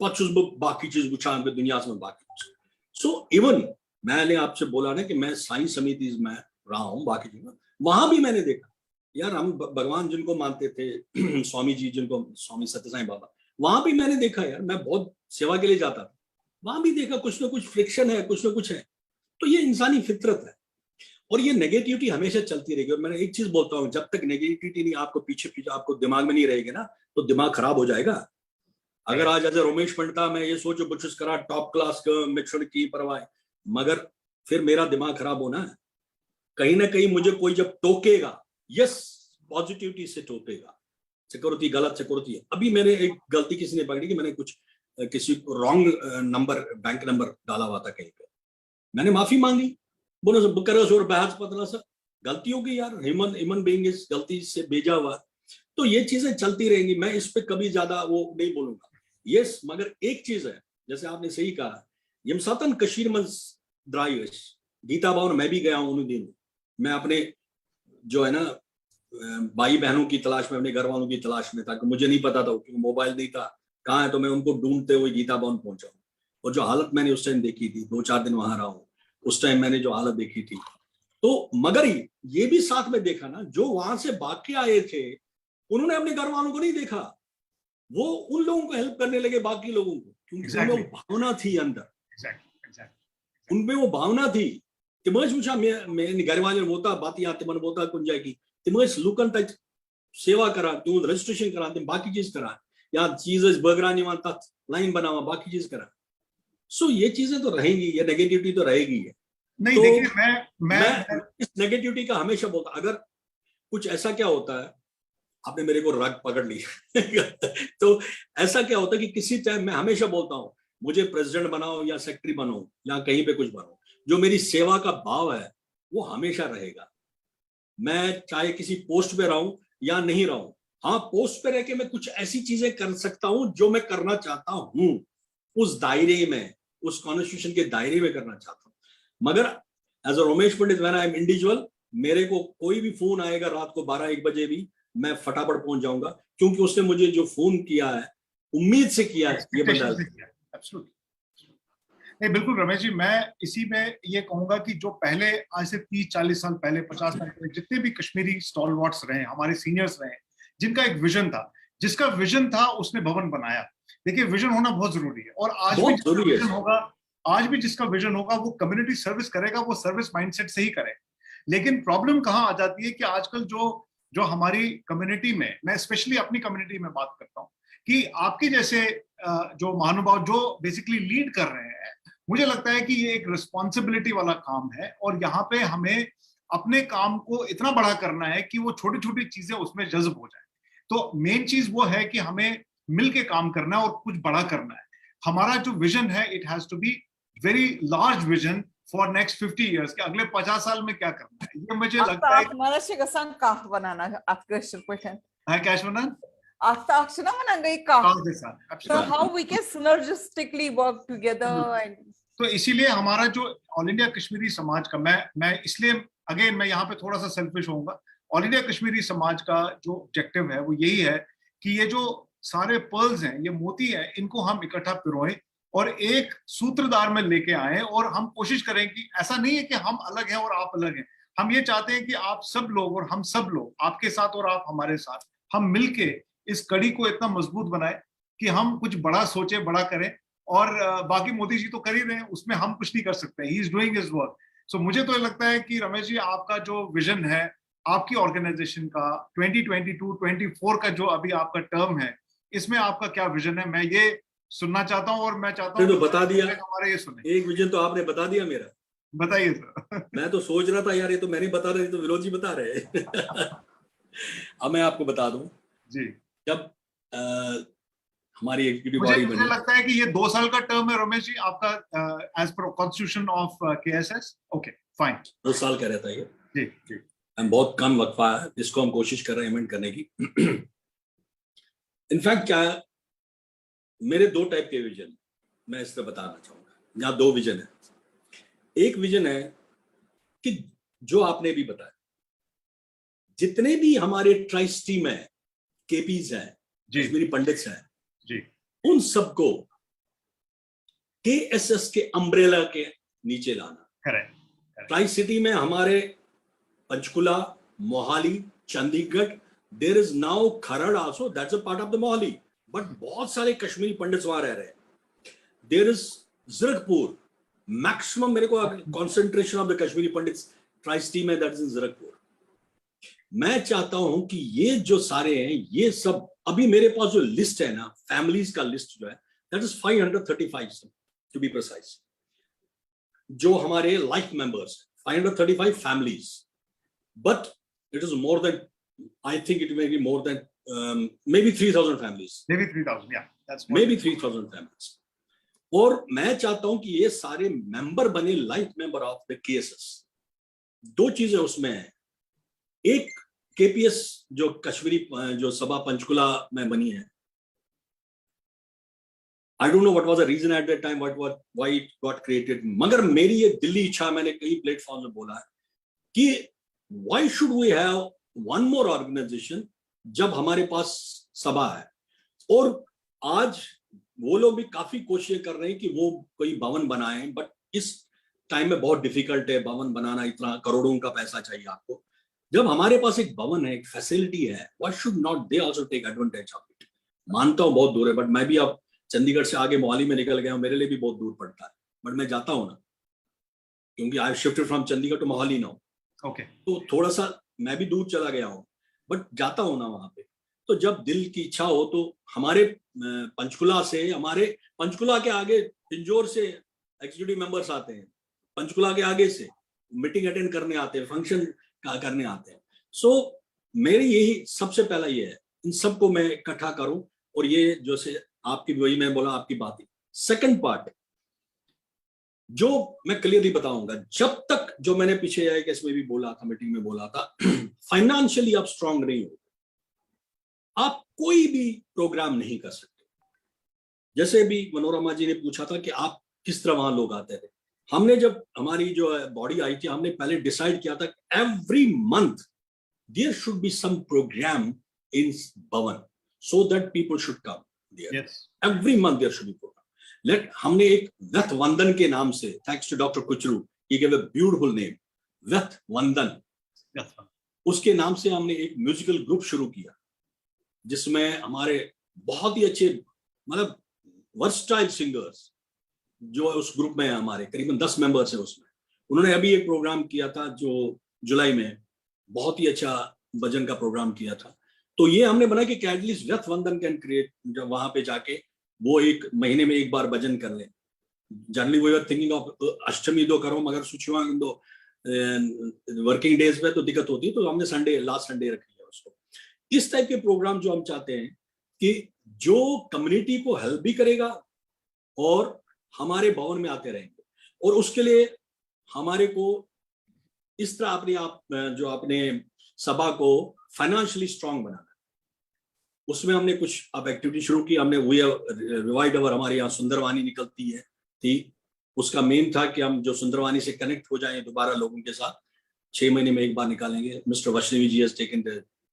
Speaker 2: पच बाकी चीज बुछा दुनिया में बाकी। सो इवन मैंने आपसे बोला ना कि मैं साइंस समिति में रहा हूं, बाकी चीज वहां भी मैंने देखा यार, हम भगवान जिनको मानते थे स्वामी जी, जिनको स्वामी सत्य साईं बाबा, वहां भी मैंने देखा यार, मैं बहुत सेवा के लिए जाता था, वहां भी देखा कुछ ना कुछ फ्रिक्शन है, कुछ ना कुछ है। तो ये इंसानी फितरत है, और ये नेगेटिविटी हमेशा चलती रहेगी। और मैंने एक चीज बोलता हूँ, जब तक नेगेटिविटी नहीं आपको पीछे आपको दिमाग में नहीं रहेगी ना, तो दिमाग खराब हो जाएगा। अगर आज एज रमेश पंडिता मैं ये सोचो बुचस करा टॉप क्लास मिक्सर की परवाह, मगर फिर मेरा दिमाग खराब होना है। कहीं ना कहीं मुझे कोई जब टोकेगा, यस, पॉजिटिविटी से टोकेगा, सिक्योरिटी गलत सिक्योरिटी है। अभी मैंने एक गलती किसी ने पकड़ी कि मैंने किसी रॉन्ग नंबर, बैंक नंबर डाला हुआ था कहीं पे, मैंने माफी मांगी, बोलो सब बकरस और बहस पतला सा, गलती होगी यार, ह्यूमन बीइंग इज, गलती से भेजा हुआ। तो ये चीजें चलती रहेंगी, मैं इस पे कभी ज्यादा वो नहीं बोलूंगा। यस, मगर एक चीज है, जैसे आपने सही कहा, यमसातन कशीर में ड्राइवेस गीता भवन मैं भी गया हूं उन दिन, मैं अपने जो है ना भाई बहनों की तलाश में, अपने घर वालों की तलाश में था, कि मुझे नहीं पता था क्योंकि मोबाइल नहीं था कहाँ है, तो मैं उनको ढूंढते हुए गीता भवन पहुंचा हूँ। और जो हालत मैंने उस टाइम देखी थी, 2-4 दिन वहां रहा हूँ, उस टाइम मैंने जो हालत देखी थी, तो मगर ये भी साथ में देखा ना, जो वहां से भाग के आए थे उन्होंने अपने घर वालों को नहीं देखा, वो उन लोगों को हेल्प करने लगे, बाकी लोगों को, क्योंकि उनमें वो भावना थी अंदर, उनमें वो भावना थी। तिमज मुझा मैं घर वाले होता बात आते मन बोता कुन जाएगी, तिमज लुकन तक सेवा करा, तू रजिस्ट्रेशन करा, तुम बाकी चीज करा, या चीज बगरानी वहां लाइन बनावा, बाकी चीज करा। सो ये चीजें तो रहेंगी, ये नेगेटिविटी तो रहेगी है।
Speaker 1: नहीं,
Speaker 2: तो
Speaker 1: देखिए
Speaker 2: मैं इस नेगेटिविटी का हमेशा बोलता, अगर कुछ ऐसा क्या होता है, आपने मेरे को रग पकड़ ली तो ऐसा क्या होता है कि किसी टाइम मैं हमेशा बोलता हूँ, मुझे प्रेसिडेंट बनाओ या सेक्रेटरी बनाओ या कहीं पे कुछ बनाओ, जो मेरी सेवा का भाव है वो हमेशा रहेगा। मैं चाहे किसी पोस्ट पे रहूं या नहीं रहूं, हाँ, पोस्ट पे रह के मैं कुछ ऐसी चीजें कर सकता हूं जो मैं करना चाहता हूं, उस दायरे में, उस कॉन्स्टिट्यूशन के दायरे में करना चाहता हूं। मगर as a Ramesh Pandit, when I am individual, मेरे को कोई भी फोन आएगा रात को 12-1 बजे भी, मैं फटाफट पहुंच जाऊंगा, क्योंकि उसने मुझे जो फोन किया है उम्मीद से किया है, ये बंदा
Speaker 1: नहीं। बिल्कुल रमेश जी, मैं इसी में ये कहूंगा कि जो पहले आज से 30-40 साल पहले, 50 साल पहले जितने भी कश्मीरी स्टॉलवर्ड्स रहे, हमारे सीनियर्स रहे, जिनका एक विजन था, जिसका विजन था उसने भवन बनाया। देखिए, विजन होना बहुत जरूरी है, और आज भी जिसका विजन होगा, आज भी जिसका विजन होगा, वो कम्युनिटी सर्विस करेगा, वो सर्विस माइंडसेट से ही करेगा। लेकिन प्रॉब्लम कहाँ आ जाती है कि आजकल जो हमारी कम्युनिटी में, मैं स्पेशली अपनी कम्युनिटी में बात करता हूँ, कि आपके जैसे जो महानुभाव जो बेसिकली लीड कर रहे हैं, मुझे लगता है कि ये एक रिस्पॉन्सिबिलिटी वाला काम है, और यहाँ पे हमें अपने काम को इतना बड़ा करना है कि वो छोटी छोटी चीजें उसमें जज्ब हो जाए। तो मेन चीज वो है कि हमें मिलके काम करना है और कुछ बड़ा करना है। हमारा जो विजन है, it has to be very large vision for next 50 years, कि अगले 50 साल में क्या करना है, ये मुझे लगता है।
Speaker 3: So how we can synergistically work together and
Speaker 1: तो इसीलिए हमारा जो ऑल इंडिया कश्मीरी समाज का, मैं इसलिए अगेन मैं यहाँ पे थोड़ा सा सेल्फिश होऊंगा, ऑल इंडिया कश्मीरी समाज का जो ऑब्जेक्टिव है वो यही है कि ये जो सारे पर्ल्स हैं, ये मोती हैं, इनको हम इकट्ठा पिरोएं और एक सूत्रधार में लेके आए, और हम कोशिश करें कि ऐसा नहीं है कि हम अलग हैं और आप अलग हैं। हम ये चाहते हैं कि आप सब लोग और हम सब लोग, आपके साथ और आप हमारे साथ, हम मिलके इस कड़ी को इतना मजबूत बनाए कि हम कुछ बड़ा सोचे, बड़ा करें। और बाकी मोदी जी तो कर ही रहे हैं, उसमें हम कुछ नहीं कर सकते, he is doing his work. So मुझे तो लगता है कि रमेश जी, आपका जो विजन है, आपकी ऑर्गेनाइजेशन का 2022-24 का जो अभी आपका टर्म है, इसमें आपका क्या विजन है? मैं ये सुनना चाहता हूँ और मैं चाहता हूँ
Speaker 2: तो बता दिया
Speaker 1: हमारा ये सुने।
Speaker 2: एक विजन तो आपने बता दिया मेरा।
Speaker 1: बताइए सर।
Speaker 2: मैं तो सोच रहा था यार ये तो मैं नहीं बता रही, तो विनोद जी बता रहे अब मैं आपको बता दूं
Speaker 1: जी।
Speaker 2: जब हमारी एग्जीक्यूटिव बॉडी बनी,
Speaker 1: मुझे लगता है कि ये 2 साल का टर्म है रमेश जी आपका, as per constitution of KSS. Okay fine,
Speaker 2: 2 साल का रहता है ये।
Speaker 1: जी जी।
Speaker 2: हम बहुत कम वक्फा है जिसको हम कोशिश कर रहे हैं इवेंट करने की। इनफैक्ट क्या है, मेरे 2 टाइप के विजन मैं इस पर बताना चाहूंगा। यहाँ 2 विजन है। एक विजन है कि जो आपने भी बताया, जितने भी हमारे ट्राइस्ट टीम है, केपीज हैं, कश्मीरी पंडित्स हैं
Speaker 1: जी,
Speaker 2: उन सबको केएसएस के अम्ब्रेला के नीचे लाना।
Speaker 1: करेक्ट।
Speaker 2: ट्राई सिटी में हमारे Panchkula, Mohali, Chandigarh, there is now Kharar also, that's a part of the Mohali, but बहुत सारे कश्मीरी पंडित्स वहां रह रहे हैं। देयर इज ज़िरकपुर, मैक्सिमम मेरे को concentration of the Kashmiri pandits try city में, दैट इज इन ज़िरकपुर। मैं चाहता हूं कि ये जो सारे हैं, ये सब अभी मेरे पास जो लिस्ट है ना, फैमिलीज का लिस्ट जो है, that is 535 to be precise, जो हमारे life members, 535 families, but it is more than, I think it may be more than may be 3000 families,
Speaker 1: may be 3000, या दैट्स
Speaker 2: मे बी 3000 फैमिलीज। और मैं चाहता हूं कि ये सारे मेंबर बने life member of the KSS. 2 चीजें उसमें है। एक, केपीएस जो कश्मीरी जो सभा पंचकुला में बनी है, I don't know what was the reason at that time, why it got created, मगर मेरी ये दिल्ली इच्छा, मैंने कई प्लेटफॉर्म में बोला है कि why should we have one more organisation जब हमारे पास सभा है। और आज वो लोग भी काफी कोशिशें कर रहे हैं कि वो कोई भवन बनाएं, बट इस टाइम में बहुत डिफिकल्ट है भवन बनाना, इतना करोड़ों का पैसा चाहिए आपको। जब हमारे पास एक भवन है, एक फैसिलिटी है, why should not they also take advantage of it. मानता हूं बहुत दूर है, बट मैं भी अब चंडीगढ़ से आगे मोहाली में निकल गया हूं, मेरे लिए भी बहुत दूर पड़ता है, बट मैं जाता हूं ना, क्योंकि I have shifted from Chandigarh to Mohali now. Okay, तो थोड़ा सा मैं भी दूर चला गया हूं, बट जाता हूं ना वहां पे। तो जब दिल की इच्छा हो तो हमारे पंचकुला से, हमारे पंचकुला के आगे पिंजौर से एग्जीक्यूटिव मेंबर्स आते हैं, पंचकुला के आगे से मीटिंग अटेंड करने आते हैं, फंक्शन करने आते हैं। सो मेरी यही सबसे पहला ये है, इन सबको मैं इकट्ठा करूं। और ये जो से आपकी, वही मैं बोला आपकी बात ही। सेकंड पार्ट जो मैं क्लियरली बताऊंगा, जब तक जो मैंने पीछे आए केस में भी बोला था, मीटिंग में बोला था, फाइनेंशियली आप स्ट्रांग नहीं हो, आप कोई भी प्रोग्राम नहीं कर सकते। जैसे भी मनोरमा जी ने पूछा था कि आप किस तरह वहां लोग आते थे, हमने जब हमारी जो बॉडी आई थी, हमने पहले डिसाइड किया था every month there should be some program in Bhawan so that people should come there. Every month there should be program. हमने एक व्यथ वंदन के नाम से, thanks to doctor Kuchroo, he give a beautiful name, Vyath Vandan, उसके नाम से हमने एक म्यूजिकल ग्रुप शुरू किया, जिसमें हमारे बहुत ही अच्छे, मतलब वर्सटाइल सिंगर्स जो उस ग्रुप में है, हमारे करीबन 10 मेंबर्स हैं उसमें। उन्होंने अभी एक प्रोग्राम किया था जो जुलाई में, बहुत ही अच्छा भजन का प्रोग्राम किया था। तो ये हमने बना कि एटलीस्ट व्यथ वंदन कैन क्रिएट, जब वहां पे जाके वो एक महीने में एक बार भजन कर ले। Generally we are thinking of Ashtami दो करो, मगर सुचुआ दो वर्किंग डेज में तो दिक्कत होती है, तो हमने संडे, लास्ट संडे रख लिया उसको। इस टाइप के प्रोग्राम जो हम चाहते हैं कि जो कम्युनिटी को हेल्प भी करेगा और हमारे भवन में आते रहेंगे। और उसके लिए हमारे को इस तरह अपने आप जो अपने सभा को फाइनेंशियली स्ट्रांग बनाना, उसमें हमने कुछ अब एक्टिविटी शुरू की। हमने वी रिवाइव्ड अवर, हमारे यहाँ सुंदरवानी निकलती है थी, उसका मेन था कि हम जो सुंदरवानी से कनेक्ट हो जाएं दोबारा लोगों के साथ, 6 महीने में एक बार निकालेंगे। Mister Vaishnavi ji has taken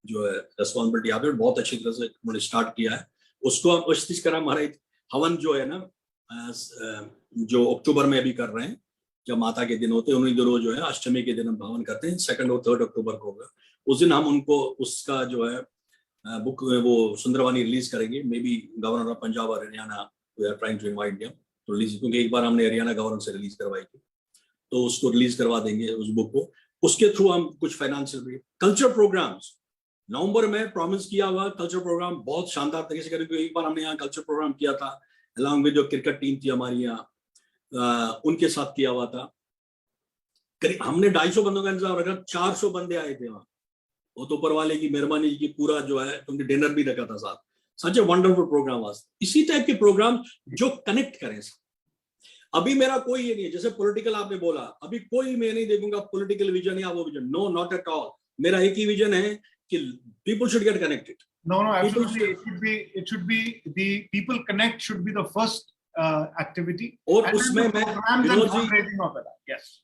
Speaker 2: जो है रेस्पॉन्सिबिलिटी, यहाँ पे बहुत अच्छी तरह से उन्होंने स्टार्ट किया है उसको। हम कोशिश करा, हमारा हवन जो है ना, जो अक्टूबर में अभी कर रहे हैं, जब माता के दिन होते हैं उन्हीं दिनों जो है अष्टमी के दिन हम हवन करते हैं, 2 और 3 अक्टूबर को होगा। उस दिन हम उनको उसका जो है बुक वो सुंदरवानी रिलीज करेंगे। May be governor of Punjab और Haryana, we are trying to invite them to release, क्योंकि एक बार हमने हरियाणा गवर्नर से रिलीज करवाई थी, तो उसको रिलीज करवा देंगे उस बुक को। उसके थ्रू हम कुछ फाइनेंशियल कल्चर प्रोग्राम्स नवंबर में प्रॉमिस किया हुआ कल्चर प्रोग्राम बहुत शानदार तरीके से करेंगे। एक बार हमने यहाँ कल्चर प्रोग्राम किया था अलॉन्ग विद जो क्रिकेट टीम थी हमारी यहाँ, उनके साथ किया हुआ था। हमने 250 बंदों का इंतजाम रखा, 400 बंदे आए थे वहां। वो तो ऊपर वाले की मेहरबानी की पूरा जो है, क्योंकि डिनर भी रखा था साथ। सच ए वंडरफुल प्रोग्राम वाज। इसी टाइप के प्रोग्राम जो कनेक्ट करें। अभी मेरा कोई ये नहीं है, जैसे पॉलिटिकल आपने बोला, अभी कोई मैं नहीं देखूंगा पॉलिटिकल विजन या वो vision, no not at all. मेरा एक ही विजन है कि people should get connected.
Speaker 1: No, absolutely. It should be the people connect should be the first activity.
Speaker 2: और उसमें मैं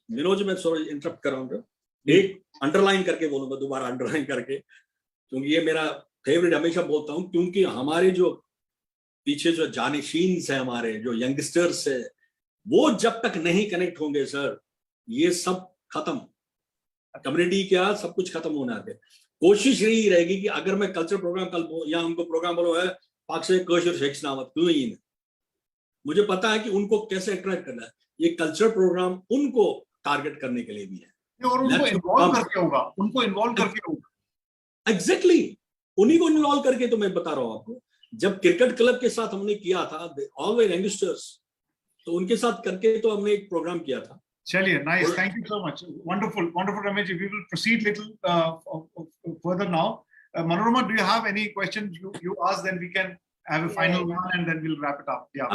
Speaker 2: विनोद जी मैं सॉरी इंटरप्ट कर रहा हूँ, एक अंडरलाइन करके बोलूंगा, दोबारा अंडरलाइन करके, क्योंकि ये मेरा फेवरेट हमेशा बोलता हूँ, क्योंकि हमारे जो पीछे जो जानिशीन्स है, हमारे जो यंगस्टर्स है, वो जब तक नहीं कनेक्ट होंगे सर, ये सब खत्म। कम्युनिटी क्या सब कुछ खत्म होना है। कोशिश यही रहेगी कि अगर मैं कल्चर प्रोग्राम कल या उनको प्रोग्राम बोलो है पाक से कशर शेख नावत क्यों ही, मुझे पता है कि उनको कैसे अट्रैक्ट करना है। ये कल्चर प्रोग्राम उनको टारगेट करने के लिए भी है
Speaker 1: और उनको इन्वॉल्व करके होगा, उनको इन्वॉल्व करके होगा।
Speaker 2: एग्जैक्टली, उन्हीं को इन्वॉल्व करके। तो मैं बता रहा हूँ आपको, जब क्रिकेट क्लब के साथ हमने किया था ऑल वे यंगस्टर्स, तो उनके साथ करके तो हमने एक प्रोग्राम किया था।
Speaker 1: Chaliye, nice. Thank you so much. Wonderful, wonderful, Ramesh. We will proceed little further now. Manorama, do you have any questions you ask? Then we can have a final one, and then we'll wrap it up. Yeah,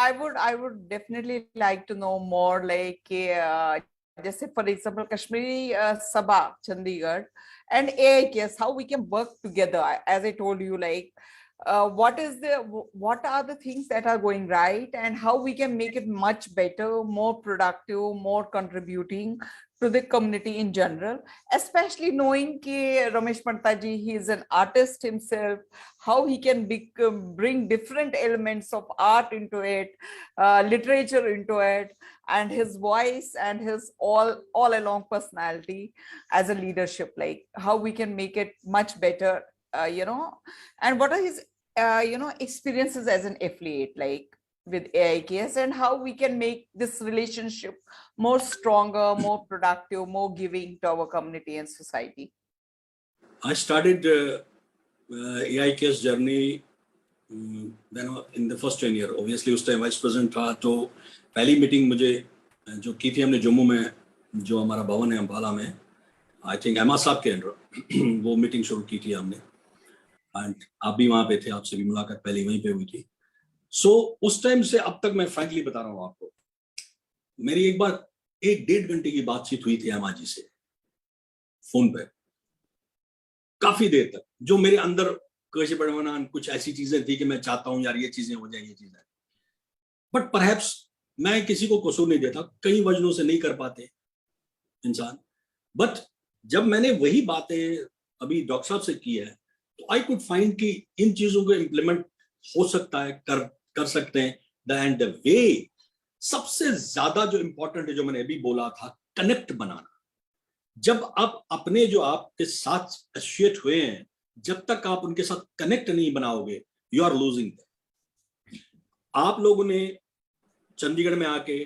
Speaker 3: I would definitely like to know more, like just for example, Kashmiri Sabha Chandigarh and AIKS, how we can work together. As I told you, like. What are the things that are going right, and how we can make it much better, more productive, more contributing to the community in general, especially knowing that Ramesh Panta ji, he is an artist himself, how he can bring different elements of art into it, literature into it, and his voice and his all along personality as a leadership, like how we can make it much better, and what are his experiences as an affiliate, like with AIKS, and how we can make this relationship more stronger, more productive, more giving to our community and society.
Speaker 2: I started AIKS journey then in the first 10 year. Obviously उस time vice president था, तो पहली meeting मुझे जो की थी हमने जम्मू में, जो हमारा भवन है अम्बाला में, आई थिंक अहमद साहब के अंडर वो मीटिंग शुरू की थी हमने, एंड आप भी वहां पे थे, आपसे भी मुलाकात पहले वहीं पे हुई थी। सो उस टाइम से अब तक मैं फ्रैंकली बता रहा हूँ आपको, मेरी एक बार 1-1.5 घंटे की बातचीत हुई थी अहमद जी से फोन पे, काफी देर तक, जो मेरे अंदर कैसे बढ़वाना कुछ ऐसी चीजें थी कि मैं चाहता हूँ यार ये चीजें हो जाए, ये चीजें, बट परहैप्स मैं किसी को कसूर नहीं देता, कई वजहों से नहीं कर पाते इंसान, बट जब मैंने वही बातें अभी डॉक्टर साहब से की है, तो आई कुड फाइंड कि इन चीजों को इम्प्लीमेंट हो सकता है, कर सकते हैं। द वे सबसे ज्यादा जो इंपॉर्टेंट है, जो मैंने अभी बोला था, कनेक्ट बनाना। जब आप अपने जो आपके साथ एसोसिएट हुए हैं, जब तक आप उनके साथ कनेक्ट नहीं बनाओगे, यू आर लूजिंग। आप लोगों ने चंडीगढ़ में आके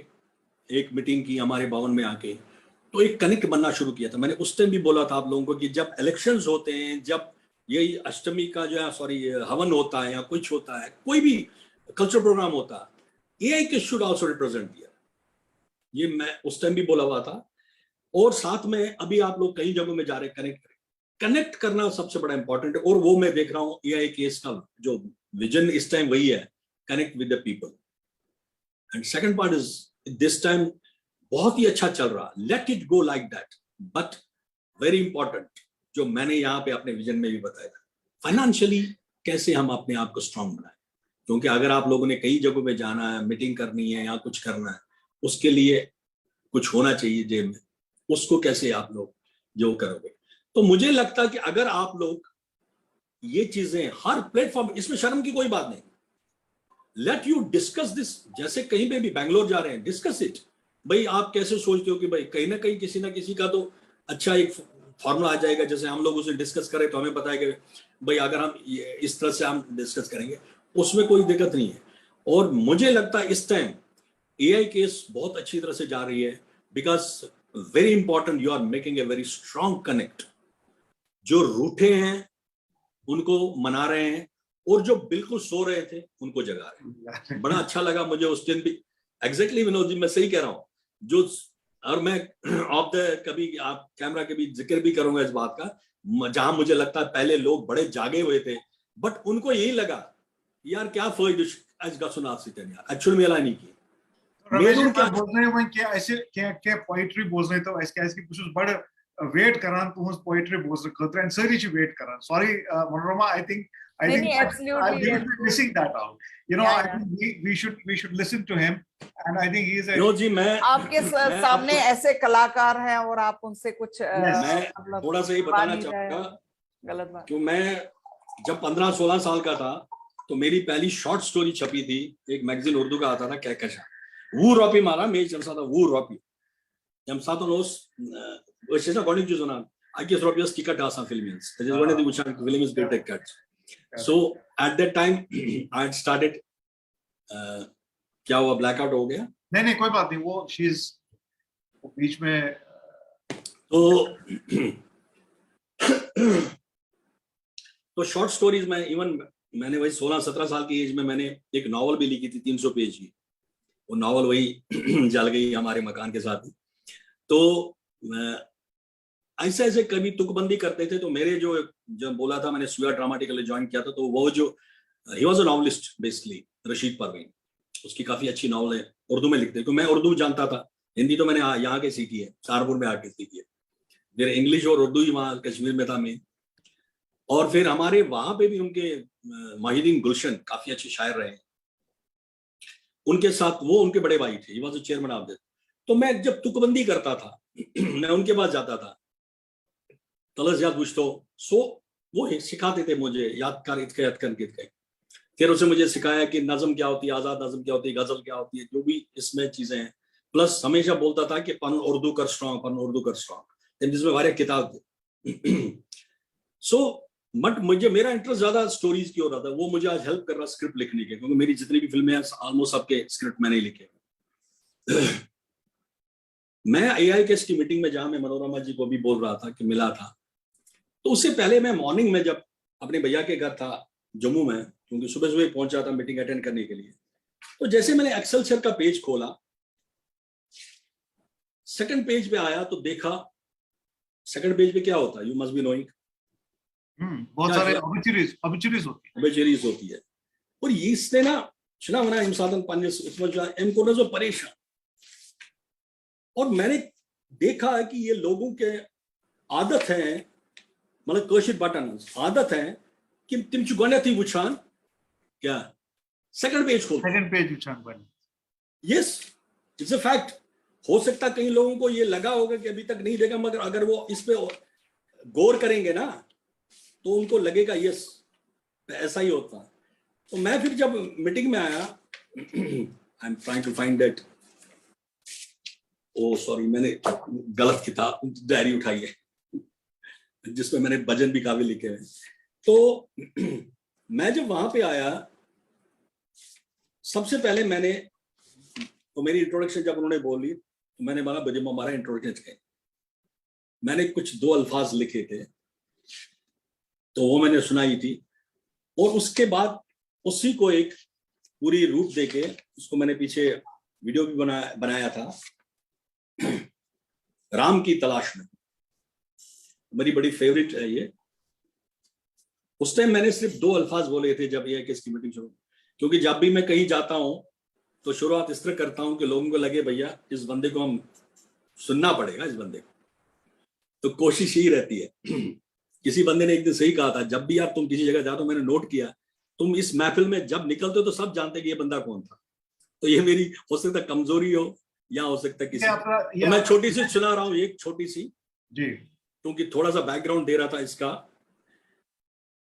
Speaker 2: एक मीटिंग की, हमारे भवन में आके, तो एक कनेक्ट बनना शुरू किया था। मैंने उस टाइम भी बोला था आप लोगों को कि जब इलेक्शंस होते हैं, जब यही अष्टमी का जो है हवन होता है या कुछ होता है, कोई भी कल्चर प्रोग्राम होता है, AIKS शुड आल्सो रिप्रेजेंट दिया। ये मैं उस टाइम भी बोला हुआ था। और साथ में अभी आप लोग कई जगहों में जा रहे हैं, कनेक्ट करना सबसे बड़ा इंपॉर्टेंट है। और वो मैं देख रहा हूँ AIKS का जो विजन इस टाइम वही है, connect with the people. And second part is this time बहुत ही अच्छा चल रहा, let it go like that. But very important, जो मैंने यहाँ पे अपने विजन में भी बताया था, फाइनेंशियली कैसे हम अपने आप को स्ट्रांग बनाए। क्योंकि अगर आप लोगों ने कई जगहों में जाना है, मीटिंग करनी है या कुछ करना है, उसके लिए कुछ होना चाहिए जेब में, उसको कैसे आप लोग जो करोगे। तो मुझे लगता है कि अगर आप लोग ये चीजें हर प्लेटफॉर्म, इसमें शर्म की कोई बात नहीं, लेट यू डिस्कस दिस। जैसे कहीं पे भी बैंगलोर जा रहे हैं, डिस्कस इट। भाई आप कैसे सोचते हो कि भाई कहीं ना कहीं किसी ना किसी का तो अच्छा एक फॉर्मूला आ जाएगा, जैसे हम लोग उसे डिस्कस करें तो हमें पता है कि भाई अगर हम इस तरह से हम डिस्कस करेंगे, उसमें कोई दिक्कत नहीं है। और मुझे लगता है इस टाइम AIKS बहुत अच्छी तरह से जा रही है, because very important, you are making a very strong connect. जो रूठे हैं उनको मना रहे हैं और जो बिल्कुल सो रहे थे उनको जगा रहे हैं। बड़ा अच्छा लगा मुझे उस दिन भी। एग्जैक्टली विनोद जी, मैं सही कह रहा हूँ। जो और मैं ऑफ द कभी आप कैमरा के भी जिक्र भी करूंगा इस बात का, जहां मुझे लगता है पहले लोग बड़े जागे हुए थे, बट उनको यही लगा यार क्या फर्क आज का सुना आपसे यार एक्चुअली मेला नहीं की
Speaker 1: रमेश क्या बोल रहे हैं कि ऐसे क्या पोएट्री बोल रहे तो ऐसे कि कुछ बड़ वेट करान तुहस पोएट्री बोल खतर एंड सारी ची वेट करान। Sorry Manorama, I think
Speaker 3: absolutely
Speaker 1: we will be missing that out. You know, I think we should listen to him, and I think he is a
Speaker 2: जी मैं
Speaker 3: आपके सामने ऐसे कलाकार हैं और आप उनसे कुछ
Speaker 2: मैं थोड़ा सा ही बताना चाहूंगा।
Speaker 3: गलत बात
Speaker 2: क्यों, मैं जब 15-16 साल का था तो मेरी पहली शॉर्ट स्टोरी छपी थी, एक मैगजीन उर्दू का आता था कहकशा, वो रॉपी मारा मेज चलता था वो रॉपी jam satu nos wes according to zona I guess Robios ticket asa films that is one of the which film is great cuts. So at that time I had started क्या हुआ blackout हो गया?
Speaker 1: नहीं कोई बात नहीं, वो she's बीच में
Speaker 2: तो शॉर्ट स्टोरीज में इवन मैंने वही 16-17 साल की एज में मैंने एक नॉवल भी लिखी थी 300 पेज की। वो नॉवल वही जल गई हमारे मकान के साथ। तो ऐसे ऐसे कभी तुकबंदी करते थे। तो मेरे जो जब बोला था मैंने सुया ड्रामाटिकल ज्वाइन किया था, तो वो जो he was a novelist basically, Rashid Parveen, उसकी काफी अच्छी नॉवल है, उर्दू में लिखते। क्योंकि मैं उर्दू जानता था, हिंदी तो मैंने यहाँ के सीखी है, सहारनपुर में आके सीखी है। फिर इंग्लिश और उर्दू ही वहाँ कश्मीर में था मैं। और फिर हमारे वहां पे भी उनके माहिदीन गुलशन काफी अच्छे शायर रहे, उनके साथ वो उनके बड़े भाई थे, he was the chairman of that. तो मैं जब तुकबंदी करता था मैं उनके पास जाता था, तलस याद पूछतो, सो वो सिखाते थे मुझे, याद कर इतके फिर उसने मुझे सिखाया कि नज़म क्या होती है, आजाद नज़म क्या होती है, गजल क्या होती है, जो भी इसमें चीजें हैं। प्लस हमेशा बोलता था कि पन उर्दू कर स्ट्रॉन्ग, जिसमें वारे किताब थे। सो बट मुझे मेरा इंटरेस्ट ज्यादा स्टोरीज की हो रहा था, वो मुझे आज हेल्प कर रहा स्क्रिप्ट लिखने के, क्योंकि मेरी जितनी भी फिल्में हैं ऑलमोस्ट सबके स्क्रिप्ट मैंने ही लिखे। मैं AIKS की मीटिंग में, जहां मैं मनोरमा जी को भी बोल रहा था कि मिला था, तो उससे पहले मैं मॉर्निंग में जब अपने भैया के घर था जम्मू में, क्योंकि सुबह सुबह पहुंचा था मीटिंग अटेंड करने के लिए, तो जैसे मैंने एक्सेलसियर का पेज खोला, सेकंड पेज पे आया तो देखा सेकंड पेज पे क्या होता है, यू मस्ट बी नोइंग,
Speaker 1: बहुत सारे ऑब्ituaries
Speaker 2: होती है। और ये इसने ना चुना बना इंसान पानी इनको ना जो परेशान। और मैंने देखा है कि ये लोगों के आदत है, मतलब कोशिश बटन आदत है कि तुम चुगने थी वुछान क्या सेकंड पेज
Speaker 1: वुछान बन।
Speaker 2: Yes, it's a fact. हो सकता कई लोगों को ये लगा होगा कि अभी तक नहीं देखा, मगर अगर वो इस पे गौर करेंगे ना तो उनको लगेगा यस ऐसा ही होता। तो मैं फिर जब मीटिंग में आया, I am trying to find that, oh sorry मैंने गलत किताब डायरी उठाई है जिसमें मैंने भजन भी काफी लिखे हैं। तो मैं जब वहां पे आया, सबसे पहले मैंने तो मेरी इंट्रोडक्शन जब उन्होंने बोली तो मैंने बोला बजे हमारा इंट्रोडक्शन है, मैंने कुछ 2 अल्फाज लिखे थे तो वो मैंने सुनाई थी। और उसके बाद उसी को एक पूरी रूप देके उसको मैंने पीछे वीडियो भी बनाया था, राम की तलाश में, मेरी बड़ी फेवरेट है ये। उस टाइम मैंने सिर्फ 2 अल्फाज बोले थे जब AIKS की मीटिंग शुरू, क्योंकि जब भी मैं कहीं जाता हूं तो शुरुआत इस तरह करता हूं कि लोगों को लगे भैया इस बंदे को हम सुनना पड़ेगा, इस बंदे को। तो कोशिश ही रहती है। किसी बंदे ने एक दिन सही कहा था, जब भी यार तुम किसी जगह जाते हो, मैंने नोट किया, तुम इस महफिल में जब निकलते हो तो सब जानते कि ये बंदा कौन था। तो ये मेरी हो सकता है कमजोरी हो या हो सकता है किसी तो मैं छोटी सी सुना रहा हूँ, एक छोटी सी
Speaker 1: जी,
Speaker 2: क्योंकि थोड़ा सा बैकग्राउंड दे रहा था इसका।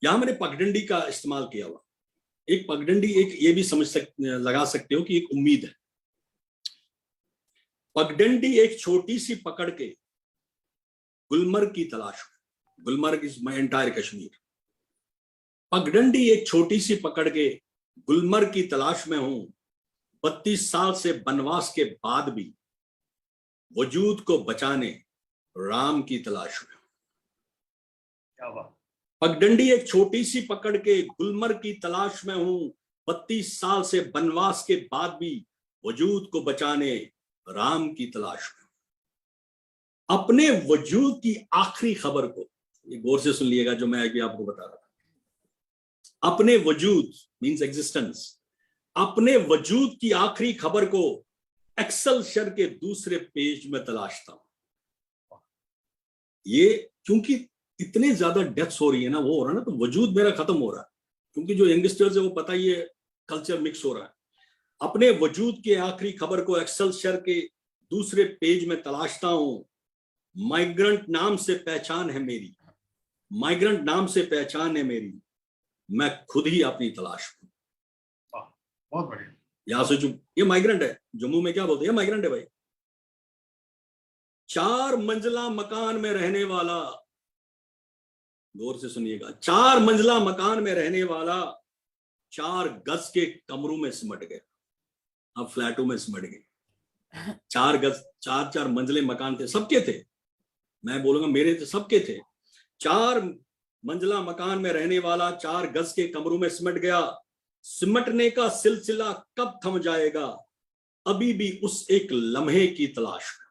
Speaker 2: यहां मैंने पगडंडी का इस्तेमाल किया हुआ। एक पगडंडी एक ये भी लगा सकते हो कि एक उम्मीद है। पगडंडी एक छोटी सी पकड़ के गुलमर्ग की तलाश में, Gulmarg is my entire Kashmir. पगडंडी एक छोटी सी पकड़ के गुलमर्ग की तलाश में हूं, 32 साल से बनवास के बाद भी वजूद को बचाने राम की तलाश में।
Speaker 1: क्या बात।
Speaker 2: पगडंडी एक छोटी सी पकड़ के गुलमर्ग की तलाश में हूं, 32 साल से वनवास के बाद भी वजूद को बचाने राम की तलाश में। अपने वजूद की आखिरी खबर को, ये गौर से सुन लिएगा जो मैं अभी आपको बता रहा था। अपने वजूद मींस एग्जिस्टेंस, अपने वजूद की आखिरी खबर को एक्सेलशियर के दूसरे पेज में तलाशता हूं। ये क्योंकि इतने ज्यादा डेथ्स हो रही है ना, वो हो रहा है ना, तो वजूद मेरा खत्म हो रहा है, क्योंकि जो यंगस्टर्स है वो पता ही है कल्चर मिक्स हो रहा है। अपने वजूद के आखिरी खबर को एक्सेलशियर के दूसरे पेज में तलाशता हूं। माइग्रेंट नाम से पहचान है मेरी, माइग्रेंट नाम से पहचान है मेरी, मैं खुद ही अपनी तलाश में।
Speaker 1: बहुत बढ़िया।
Speaker 2: यहां से जो ये माइग्रेंट है, जम्मू में क्या बोलते हैं, माइग्रेंट है भाई। 4 मंजिला मकान में रहने वाला, गौर से सुनिएगा, 4 मंजिला मकान में रहने वाला 4 गज के कमरों में सिमट गया, अब फ्लैटों में सिमट गए। 4 गज, 4 मंजिले मकान थे, सबके थे, मैं बोलूंगा मेरे थे, सबके थे। 4 मंजिला मकान में रहने वाला 4 गज के कमरों में सिमट गया। सिमटने का सिलसिला कब थम जाएगा, अभी भी उस एक लम्हे की तलाश में।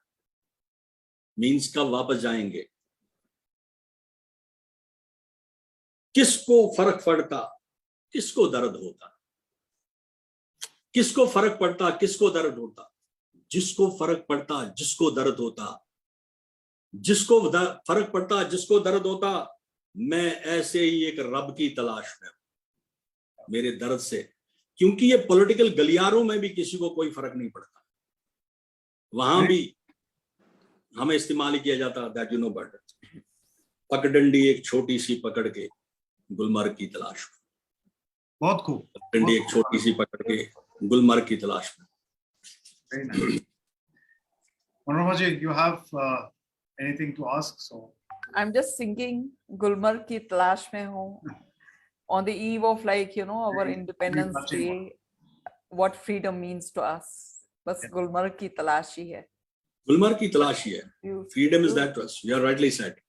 Speaker 2: मीन्स कब वापस जाएंगे। किसको फर्क पड़ता, किसको दर्द होता, किसको फर्क पड़ता, किसको दर्द होता, जिसको फर्क पड़ता, जिसको दर्द होता, जिसको फर्क पड़ता, जिसको दर्द होता, मैं ऐसे ही एक रब की तलाश में मेरे दर्द से। क्योंकि ये पॉलिटिकल गलियारों में भी किसी को कोई फर्क नहीं पड़ता, वहां भी हमें इस्तेमाल ही किया जाता दैट यू नो बट। पगडंडी एक छोटी सी पकड़ के गुलमर्ग की तलाश में।
Speaker 1: बहुत खूब।
Speaker 2: पगडंडी एक छोटी सी पकड़ के गुलमर्ग की तलाश में।
Speaker 1: Very nice. Manoj ji, you have anything to ask? So
Speaker 3: I'm just thinking, Gulmarg की तलाश में हूँ, on the eve of, like, you know, our Independence Day, what freedom means to us. बस गुलमर्ग की तलाश ही है।
Speaker 2: गुलमर्ग की तलाश ही है। Freedom is that to us. You are rightly said.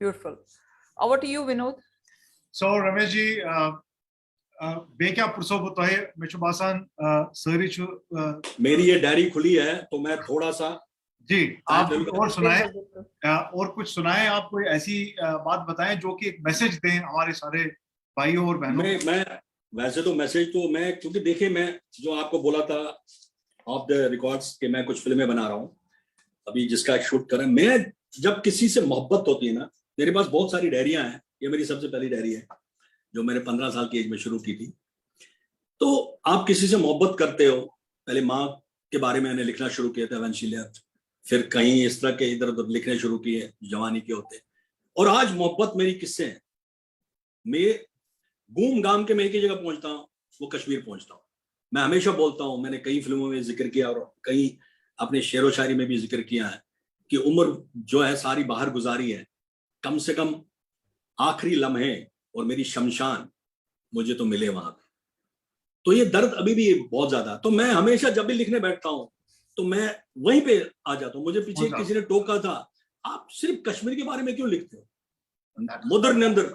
Speaker 3: Beautiful. Over to you, Vinod.
Speaker 1: So Ramesh ji, बेक्या Purso बुतोहे मेचुबासान सरी छु
Speaker 2: मेरी ये डायरी खुली है, तो मैं थोड़ा सा
Speaker 1: जी आप और सुनाएं, और कुछ सुनाएं, आप कोई ऐसी बात बताएं जो कि एक मैसेज दें हमारे सारे भाइयों और बहनों।
Speaker 2: मैं वैसे तो मैसेज तो मैं, क्योंकि देखिए मैं जो आपको बोला था ऑफ द रिकॉर्ड्स कि मैं कुछ फिल्में बना रहा हूँ अभी जिसका शूट कर रहा हूं। मैं जब किसी से मोहब्बत होती है ना, मेरे पास बहुत सारी डायरियां हैं, ये मेरी सबसे पहली डायरी है जो मैंने 15 साल की एज में शुरू की थी। तो आप किसी से मोहब्बत करते हो, पहले माँ के बारे में मैंने लिखना शुरू किया था वंशीलिया, फिर कहीं इस तरह के इधर उधर लिखने शुरू किए जवानी के होते, और आज मोहब्बत मेरी किससे है। मैं घूम घाम के मैं एक ही जगह पहुंचता हूँ, वो कश्मीर पहुंचता हूँ। मैं हमेशा बोलता हूँ, मैंने कई फिल्मों में जिक्र किया और कई अपने शेरो शायरी में भी जिक्र किया है कि उम्र जो है सारी बाहर गुजारी है, कम से कम आखिरी लम्हे और मेरी शमशान मुझे तो मिले वहां पे। तो ये दर्द अभी भी बहुत ज्यादा, तो मैं हमेशा जब भी लिखने बैठता हूँ तो मैं वहीं पे आ जाता हूँ। मुझे पीछे किसी ने टोका था, आप सिर्फ कश्मीर के बारे में क्यों लिखते हो, मुदर ने अंदर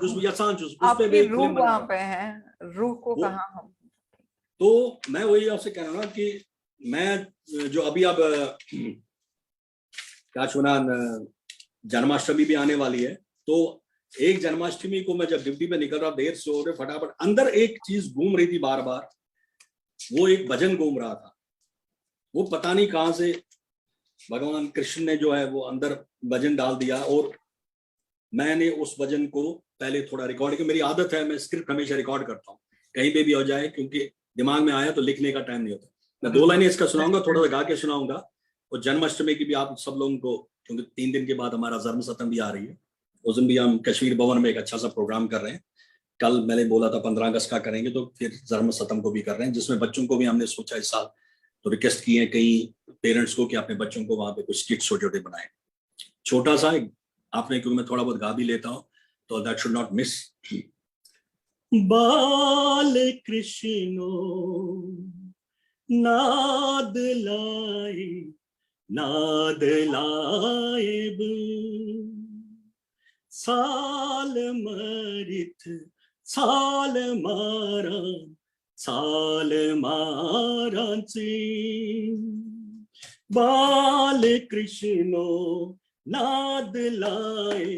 Speaker 3: आपकी रूह वहां पे है, रूह को कहाँ हम।
Speaker 2: तो मैं वही आपसे कह रहा हूँ कि मैं जो अभी अब क्या सुना, जन्माष्टमी भी आने वाली है, तो एक जन्माष्टमी को मैं जब ड्यूटी पे निकल रहा, देर से हो रहे, फटाफट अंदर एक चीज घूम रही थी बार बार, वो एक भजन घूम रहा था। वो पता नहीं कहां से भगवान कृष्ण ने जो है वो अंदर भजन डाल दिया, और मैंने उस भजन को पहले थोड़ा रिकॉर्ड किया। मेरी आदत है, मैं स्क्रिप्ट हमेशा रिकॉर्ड करता हूँ कहीं पे भी हो जाए, क्योंकि दिमाग में आया तो लिखने का टाइम नहीं होता। मैं 2 लाइनें इसका सुनाऊंगा, थोड़ा सा गा के सुनाऊंगा। और जन्माष्टमी की भी आप सब लोगों को, क्योंकि 3 दिन के बाद हमारा जन्म सतम भी आ रही है, उस दिन भी हम कश्मीर भवन में एक अच्छा सा प्रोग्राम कर रहे हैं। कल मैंने बोला था 15 अगस्त का करेंगे, तो फिर जन्म सतम को भी कर रहे हैं, जिसमें बच्चों को भी हमने सोचा इस साल तो रिक्वेस्ट की है कई पेरेंट्स को कि अपने बच्चों को वहां पे कुछ स्किट छोटे बनाए, छोटा सा आपने, क्योंकि मैं थोड़ा बहुत गा भी लेता हूँ, तो दैट शुड नॉट मिस। बाल कृष्णो नाद लाए साल मरित साल मारांचे बाल कृष्णो नाद लाए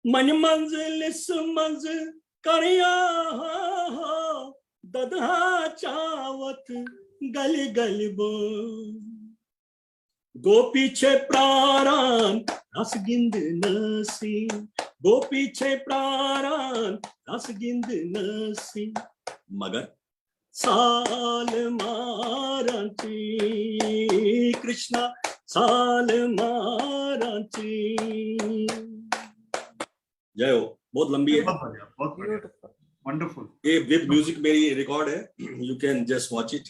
Speaker 2: मन मंजिलिस मंज करिया दधा चावत गल गल बो गोपी छे प्राण रस गिंद नसी गोपी छे प्राण रस गिंद नसी मगर साल मारांची कृष्णा साल मारांची। जय हो। बहुत लंबी है,
Speaker 1: बहुत वंडरफुल।
Speaker 2: ये विद म्यूजिक मेरी रिकॉर्ड है, you can just watch it.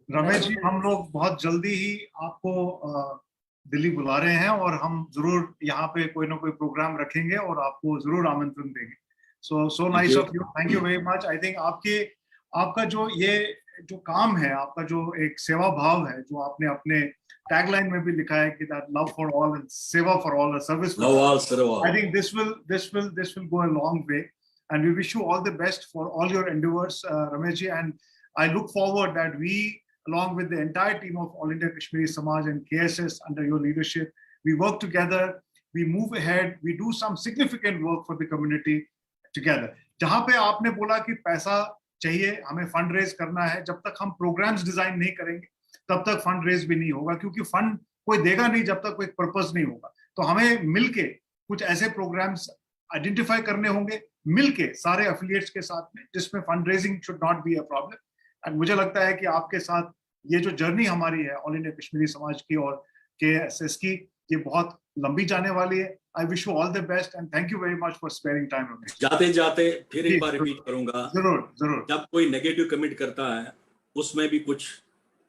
Speaker 1: Ramesh ji, हम लोग बहुत जल्दी ही आपको दिल्ली बुला रहे हैं और हम जरूर यहाँ पे कोई ना कोई प्रोग्राम रखेंगे और आपको जरूर आमंत्रण देंगे। So nice of you, thank you very much. I think आपका जो ये जो काम है, आपका जो एक सेवा भाव है, जो आपने अपने टैगलाइन में भी लिखा है कि that love for all and seva for all and service for all, I think this will go a long way and we wish you all the best for all your endeavors, Ramesh ji, and I look forward that we, along with the entire team of All India Kashmiri Samaj and KSS under your leadership, we work together, we move ahead, we do some significant work for the community together. जहाँ पे आपने बोला कि पैसा चाहिए, हमें fund raise करना है, जब तक हम प्रोग्राम्स डिजाइन नहीं करेंगे तब तक फंड रेज भी नहीं होगा, क्योंकि फंड कोई देगा नहीं जब तक कोई पर्पस नहीं होगा। तो हमें मिलके कुछ ऐसे प्रोग्राम्स आइडेंटिफाई करने होंगे, मिलके सारे एफिलिएट्स के साथ में, जिसमें fund raising should not be a problem. And मुझे लगता है कि आपके साथ ये जो जर्नी हमारी है ऑल इंडिया कश्मीरी समाज की और KSS की, ये बहुत लंबी जाने वाली है। I wish you all the best and thank you very much for sparing time.
Speaker 2: जाते जाते फिर एक बार रिपीट करूंगा,
Speaker 1: जरूर
Speaker 2: जब कोई नेगेटिव कमेंट करता है उसमें भी कुछ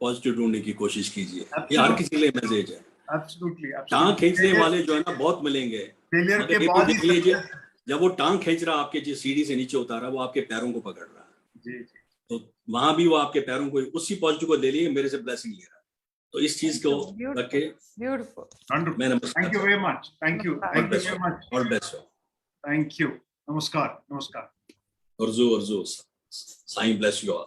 Speaker 2: पॉजिटिव ढूंढने की कोशिश कीजिए, ये हर किसी के लिए मैसेज है।
Speaker 1: एब्सोल्युटली
Speaker 2: टांग खींचने वाले जो है ना बहुत मिलेंगे,
Speaker 1: फेलियर के बाद
Speaker 2: देख लीजिए जब वो टांग खींच रहा आपके जो सीढ़ी से नीचे उतारा, वो आपके पैरों को पकड़ रहा है
Speaker 1: जी,
Speaker 2: तो वहां भी वो आपके पैरों को उसी पॉजिटिव को ले लिए, मेरे से ब्लेसिंग ले रहा है। तो इस चीज को रख के
Speaker 1: मैं नमस्कार, thank you very much, thank you very much,
Speaker 2: all best,
Speaker 1: thank you, नमस्कार।
Speaker 2: अर्जु साईं ब्लेस यू ऑल।